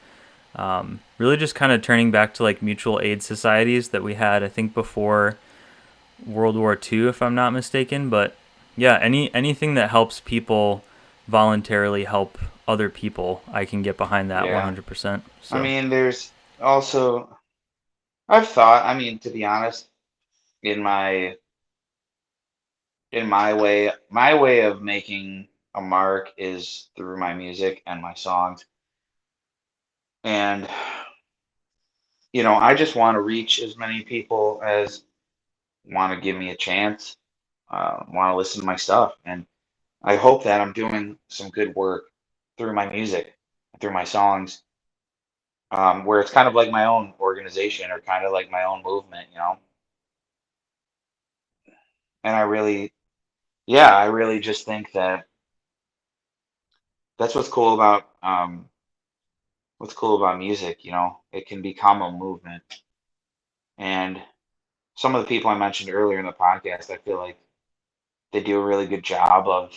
really just kind of turning back to like mutual aid societies that we had, I think, before World War II, if I'm not mistaken. But yeah, anything that helps people voluntarily help other people, I can get behind that
Yeah.
100%. So.
I mean, there's also, I've thought, I mean, to be honest, in my way of making a mark is through my music and my songs. And, I just want to reach as many people as want to give me a chance, want to listen to my stuff. And I hope that I'm doing some good work through my music, through my songs, where it's kind of like my own organization or kind of like my own movement. And I really just think that that's what's cool about music. It can become a movement. And some of the people I mentioned earlier in the podcast, I feel like they do a really good job of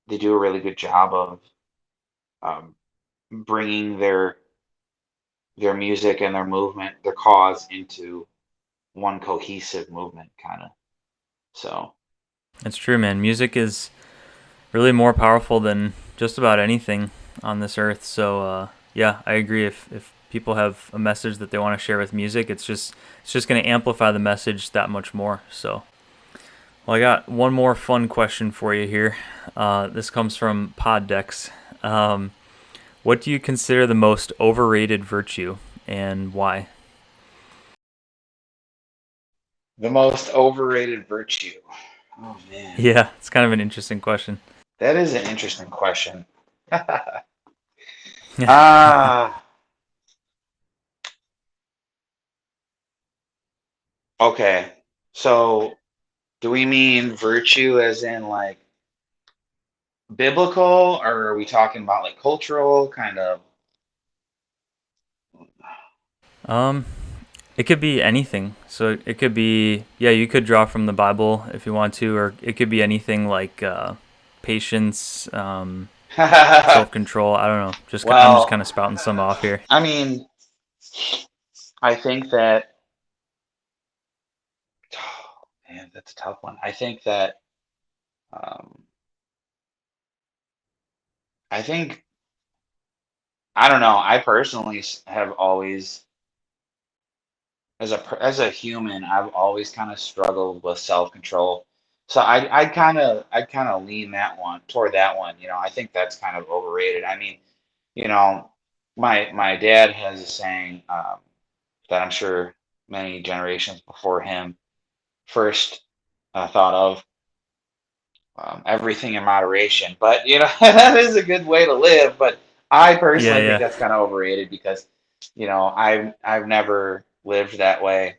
they do a really good job of um, bringing their music and their movement, their cause into one cohesive movement, kind of. So
It's true, man. Music is really more powerful than just about anything on this earth. So yeah, I agree. If people have a message that they want to share with music, it's just going to amplify the message that much more. So, well, I got one more fun question for you here. This comes from Poddex. What do you consider the most overrated virtue, and why?
the most overrated virtue. Oh man,
Yeah, it's kind of an interesting question.
that is an interesting question. Ah, okay. So, do we mean virtue as in like biblical, or are we talking about like cultural kind of?
Um, it could be anything. So it could be, yeah, you could draw from the Bible if you want to, or it could be anything like patience, self-control. I don't know. I'm just kind
Well,
of spouting some off here.
I mean, I think that, oh, man, that's a tough one. I think that, um, I think, I don't know. I personally have always, as a human, I've always kind of struggled with self-control. So I'd kind of lean that one toward that one. I think that's kind of overrated. I mean, you know, my dad has a saying that I'm sure many generations before him first thought of, everything in moderation. But that is a good way to live. But I
Yeah,
personally think
yeah.
that's kind of overrated because I've never lived that way,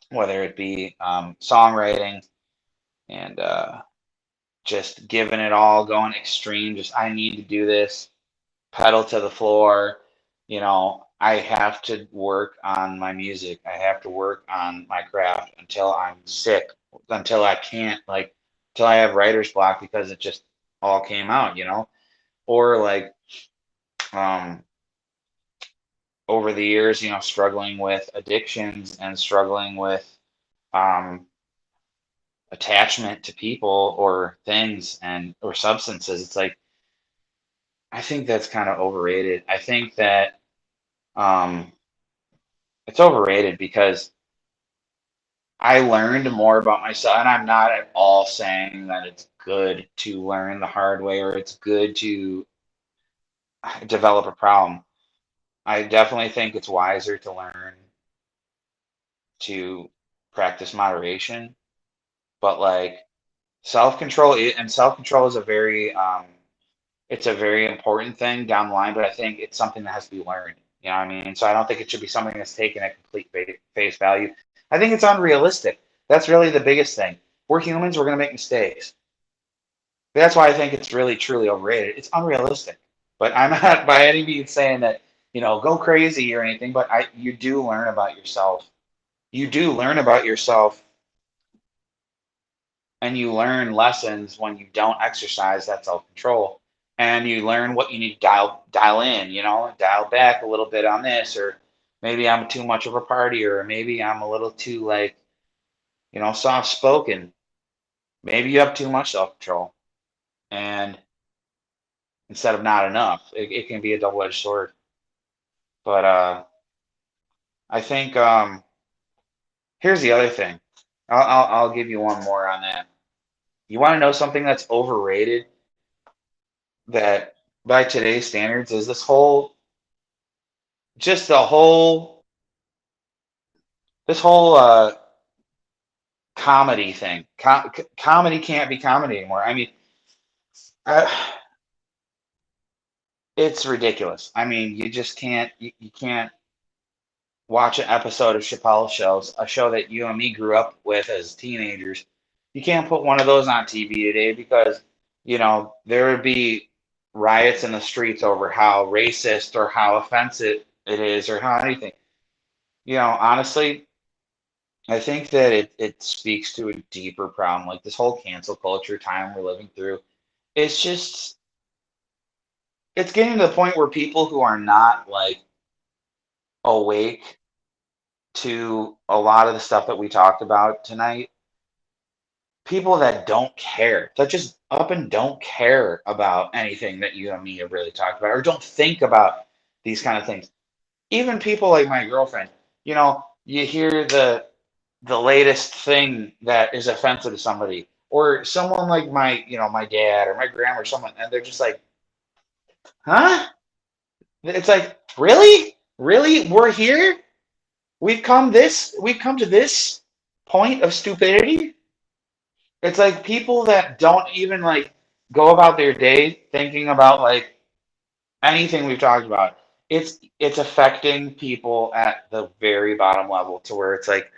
whether it be songwriting and just giving it all, going extreme. Just I need to do this, pedal to the floor. I have to work on my music. I have to work on my craft until I'm sick, until I can't, like, until I have writer's block because it just all came out. Or like, um, over the years, struggling with addictions and struggling with um, attachment to people or things and or substances. It's like I think that's kind of overrated. I think that um, it's overrated because I learned more about myself, and I'm not at all saying that it's good to learn the hard way or it's good to develop a problem. I definitely think it's wiser to learn to practice moderation, but like self-control is a very it's a very important thing down the line, but I think it's something that has to be learned. You know what I mean? So I don't think it should be something that's taken at complete face value. I think it's unrealistic. That's really the biggest thing. We're humans, we're going to make mistakes. That's why I think it's really truly overrated. It's unrealistic. But I'm not by any means saying that, go crazy or anything, but you do learn about yourself. You do learn about yourself and you learn lessons when you don't exercise that self-control, and you learn what you need to dial in, dial back a little bit on this, or maybe I'm too much of a partier, or maybe I'm a little too like, soft spoken. Maybe you have too much self-control, and instead of not enough, it can be a double-edged sword. But I think here's the other thing. I'll give you one more on that. You want to know something that's overrated that by today's standards is just the whole this whole comedy thing. Comedy can't be comedy anymore. I mean, uh, it's ridiculous. I mean, you just can't you can't watch an episode of Chappelle's shows, a show that you and me grew up with as teenagers. You can't put one of those on TV today because there would be riots in the streets over how racist or how offensive it is or how anything. Honestly, I think that it speaks to a deeper problem, like this whole cancel culture time we're living through. It's just it's getting to the point where people who are not like awake to a lot of the stuff that we talked about tonight, people that don't care, that just up and don't care about anything that you and me have really talked about, or don't think about these kind of things. Even people like my girlfriend, you hear the latest thing that is offensive to somebody, or someone like my dad or my grandma or someone, and they're just like, huh? It's like, really? Really? We're here? We've come to this point of stupidity? It's like people that don't even like go about their day thinking about like anything we've talked about. It's affecting people at the very bottom level to where it's like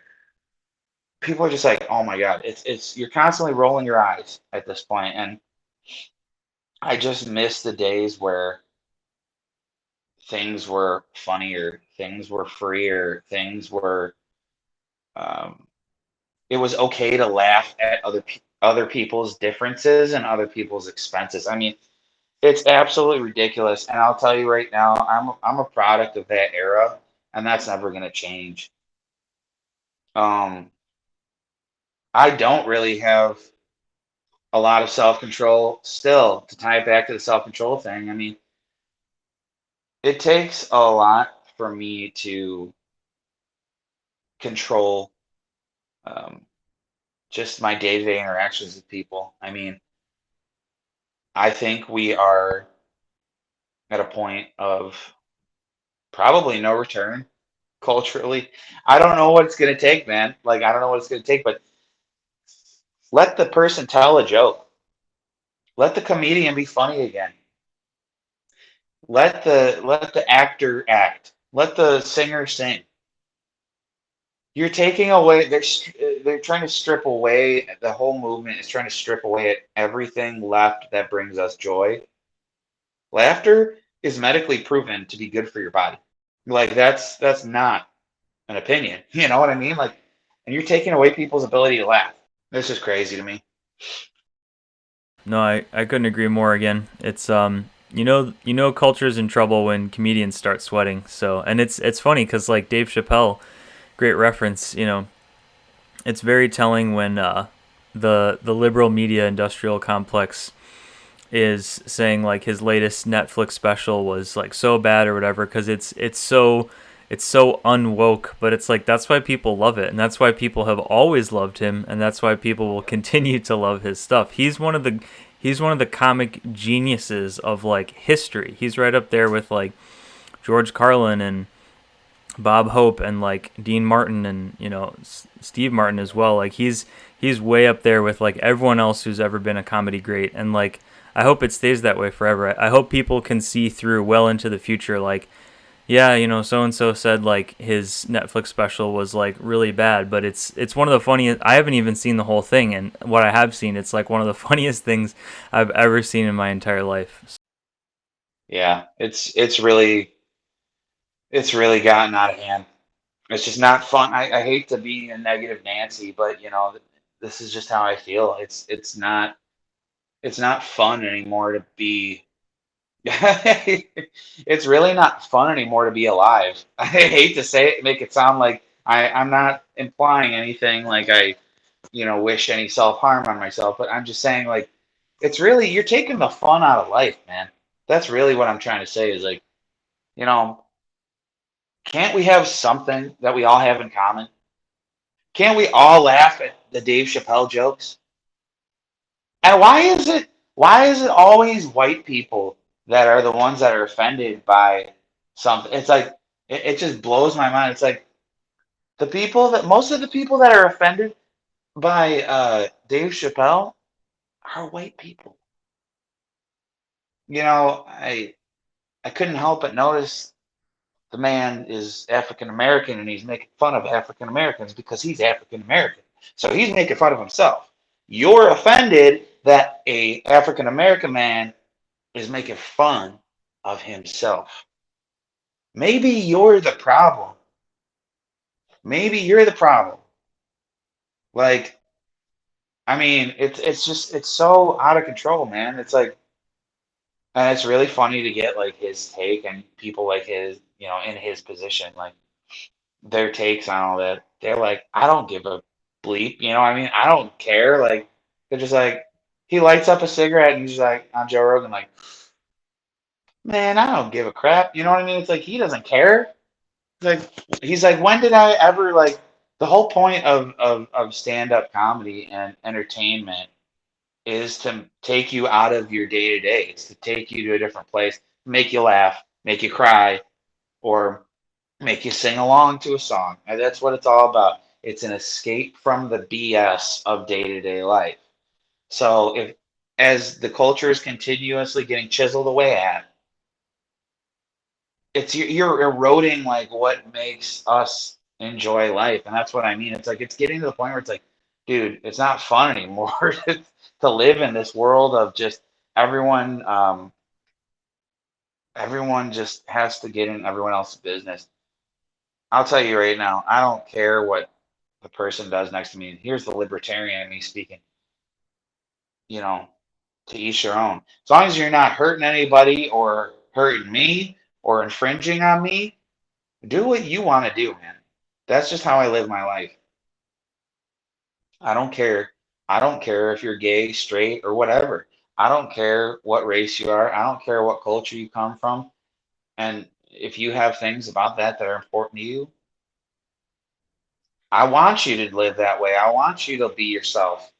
people are just like, oh my God, it's you're constantly rolling your eyes at this point, and I just miss the days where things were funnier, things were freer, things were um, it was okay to laugh at other people's differences and other people's expenses. I mean, it's absolutely ridiculous, and I'll tell you right now, I'm a product of that era, and that's never going to change. Um, I don't really have a lot of self control still to tie it back to the self control thing. I mean, it takes a lot for me to control um, just my day to day interactions with people. I mean, I think we are at a point of probably no return culturally. I don't know what it's going to take, man. Like, I don't know what it's going to take, but let the person tell a joke. Let the comedian be funny again. Let the actor act. Let the singer sing. You're taking away. They're trying to strip away. The whole movement is trying to strip away at everything left that brings us joy. Laughter is medically proven to be good for your body. Like that's not an opinion. You know what I mean? Like, and you're taking away people's ability to laugh. This is crazy to me.
No, I couldn't agree more. Again, it's culture's in trouble when comedians start sweating. So, and it's funny because like Dave Chappelle, great reference. It's very telling when the liberal media industrial complex is saying like his latest Netflix special was like so bad or whatever because it's so unwoke, but it's like that's why people love it, and that's why people have always loved him, and that's why people will continue to love his stuff. He's one of the comic geniuses of like history. He's right up there with like George Carlin and Bob Hope and like Dean Martin and Steve Martin as well. Like he's way up there with like everyone else who's ever been a comedy great, and like I hope it stays that way forever. I hope people can see through well into the future like yeah, so and so said like his Netflix special was like really bad, but it's one of the funniest. I haven't even seen the whole thing, and what I have seen, it's like one of the funniest things I've ever seen in my entire life.
Yeah, it's really gotten out of hand. It's just not fun. I hate to be a negative Nancy, but this is just how I feel. It's not fun anymore to be. It's really not fun anymore to be alive. I hate to say it, make it sound like I'm not implying anything like I wish any self harm on myself, but I'm just saying like it's really you're taking the fun out of life, man. That's really what I'm trying to say is like, you know, can't we have something that we all have in common? Can't we all laugh at the Dave Chappelle jokes? And why is it always white people that are the ones that are offended by something? It's like it just blows my mind. It's like most of the people that are offended by Dave Chappelle are white people. I couldn't help but notice the man is African American and he's making fun of African Americans because he's African American. So he's making fun of himself. You're offended that a African American man is making fun of himself. Maybe you're the problem. Maybe you're the problem. Like, I mean, it's so out of control, man. It's like, and it's really funny to get like his take and people like his, in his position, like their takes on all that. They're like, I don't give a bleep. You know what I mean? I don't care. Like, they're just like, he lights up a cigarette and he's like on Joe Rogan, like, man, I don't give a crap. You know what I mean? It's like he doesn't care. Like he's like, when did I ever like the whole point of stand-up comedy and entertainment is to take you out of your day to day. It's to take you to a different place, make you laugh, make you cry, or make you sing along to a song. And that's what it's all about. It's an escape from the BS of day to day life. So if as the culture is continuously getting chiseled away at, you're eroding like what makes us enjoy life, and that's what I mean. It's like it's getting to the point where it's like, dude, it's not fun anymore to live in this world of just everyone. Everyone just has to get in everyone else's business. I'll tell you right now, I don't care what the person does next to me. Here's the libertarian in me speaking. You know, to each their own. As long as you're not hurting anybody or hurting me or infringing on me, do what you want to do, man. That's just how I live my life. I don't care. I don't care if you're gay, straight, or whatever. I don't care what race you are. I don't care what culture you come from. And if you have things about that that are important to you, I want you to live that way. I want you to be yourself.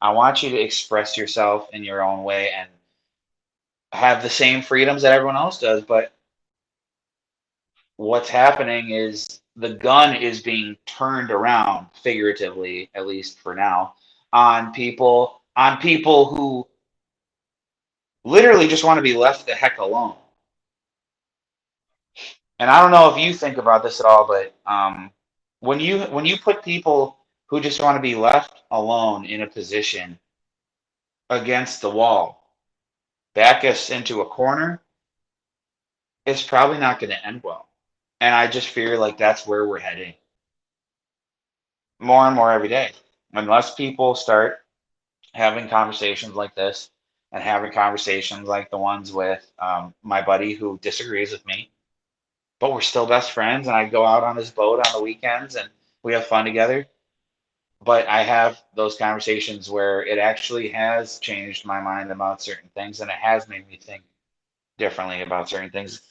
I want you to express yourself in your own way and have the same freedoms that everyone else does. But what's happening is the gun is being turned around, figuratively, at least for now, on people who literally just want to be left the heck alone. And I don't know if you think about this at all, but when you put people who just want to be left alone in a position against the wall, back us into a corner, it's probably not going to end well. And I just fear like that's where we're heading more and more every day. Unless people start having conversations like this and having conversations like the ones with my buddy who disagrees with me, but we're still best friends. And I go out on his boat on the weekends and we have fun together. But I have those conversations where it actually has changed my mind about certain things and it has made me think differently about certain things.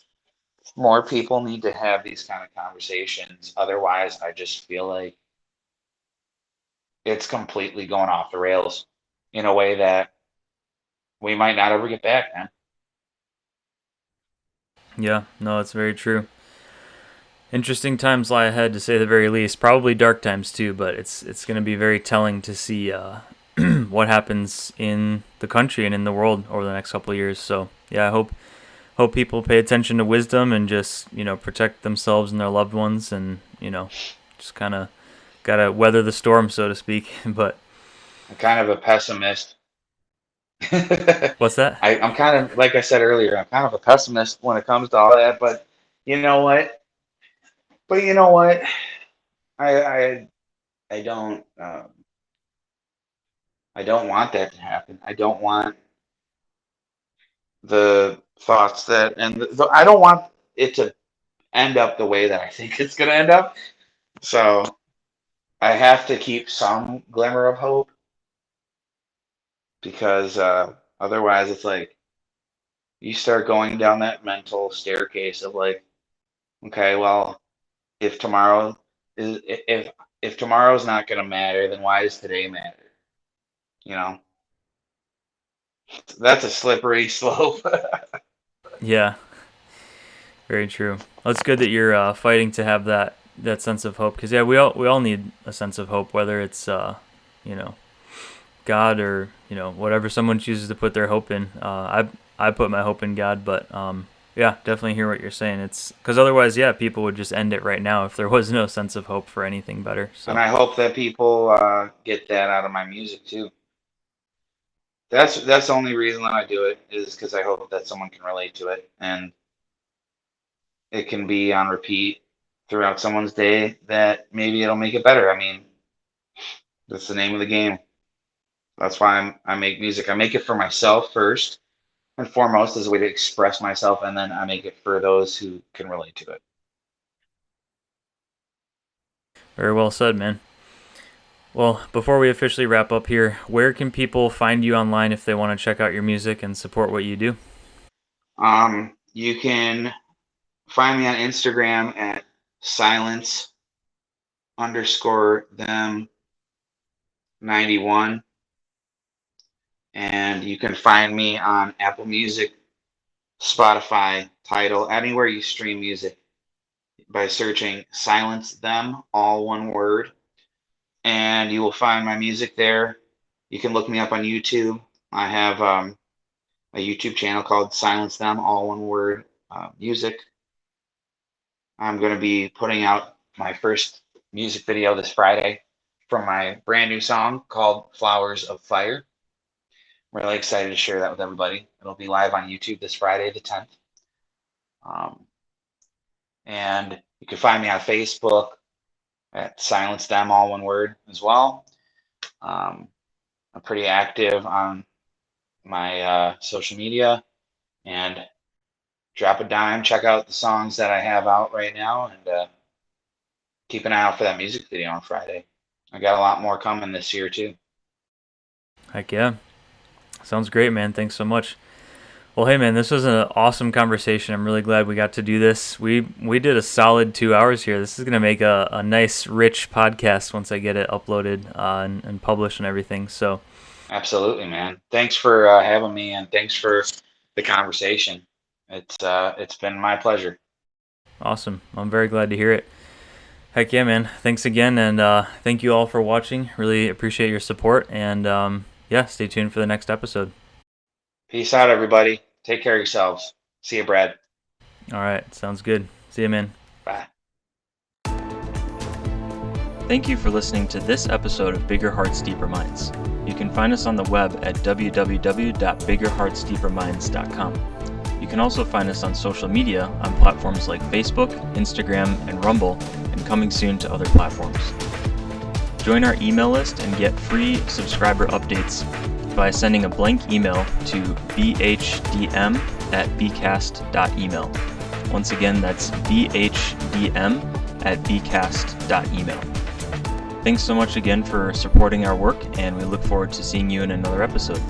More people need to have these kind of conversations. Otherwise, I just feel like it's completely going off the rails in a way that we might not ever get back, man.
Yeah, no, it's very true. Interesting times lie ahead, to say the very least. Probably dark times too, but it's going to be very telling to see what happens in the country and in the world over the next couple of years. So yeah, I hope people pay attention to wisdom and just protect themselves and their loved ones, and just kind of gotta weather the storm, so to speak. But
I'm kind of a pessimist.
what's that?
I'm kind of, like I said earlier, I'm kind of a pessimist when it comes to all that. But you know what? But you know what? I I I don't I don't want that to happen. I don't want the thoughts that and I don't want it to end up the way that I think it's going to end up. So I have to keep some glimmer of hope because otherwise it's like you start going down that mental staircase of like, okay, well, if tomorrow is if tomorrow's not going to matter, then why does today matter? You know, that's a slippery slope.
Yeah, very true. Well, it's good that you're fighting to have that sense of hope, because yeah, we all need a sense of hope, whether it's you know God or whatever someone chooses to put their hope in. I put my hope in God, but yeah, definitely hear what you're saying. It's because otherwise, yeah, people would just end it right now if there was no sense of hope for anything better.
And
So
I hope that people get that out of my music too. That's the only reason that I do it is because I hope that someone can relate to it and it can be on repeat throughout someone's day that maybe it'll make it better. I mean, that's the name of the game. That's why I make music. I make it for myself first and foremost as a way to express myself, and then I make it for those who can relate to it.
very well said, man. Well, before we officially wrap up here, where can people find you online if they want to check out your music and support what you do?
You can find me on Instagram at silence underscore them 91. And you can find me on Apple Music, Spotify, Tidal, anywhere you stream music by searching Silence Them, all one word. And you will find my music there. You can look me up on YouTube. I have a YouTube channel called Silence Them, all one word, music. I'm going to be putting out my first music video this Friday from my brand new song called Flowers of Fire. I'm really excited to share that with everybody. It'll be live on YouTube this Friday, the 10th. And you can find me on Facebook at Silence Them, all one word as well. I'm pretty active on my social media, and drop a dime, check out the songs that I have out right now, and keep an eye out for that music video on Friday. I got a lot more coming this year too.
Heck yeah. Sounds great, man. Thanks so much. Well, hey, man, this was an awesome conversation. I'm really glad we got to do this. We did a solid 2 hours here. This is going to make a nice, rich podcast once I get it uploaded and published and everything. So,
absolutely, man. Thanks for having me, and thanks for the conversation. It's been my pleasure.
Awesome. I'm very glad to hear it. Heck yeah, man. Thanks again, and thank you all for watching. Really appreciate your support, and yeah, stay tuned for the next episode.
Peace out, everybody. Take care of yourselves. See you, Brad.
All right. Sounds good. See you, man.
Bye.
Thank you for listening to this episode of Bigger Hearts, Deeper Minds. You can find us on the web at www.biggerheartsdeeperminds.com. You can also find us on social media on platforms like Facebook, Instagram, and Rumble, and coming soon to other platforms. Join our email list and get free subscriber updates by sending a blank email to bhdm@bcast.email. Once again, that's bhdm@bcast.email. Thanks so much again for supporting our work, and we look forward to seeing you in another episode.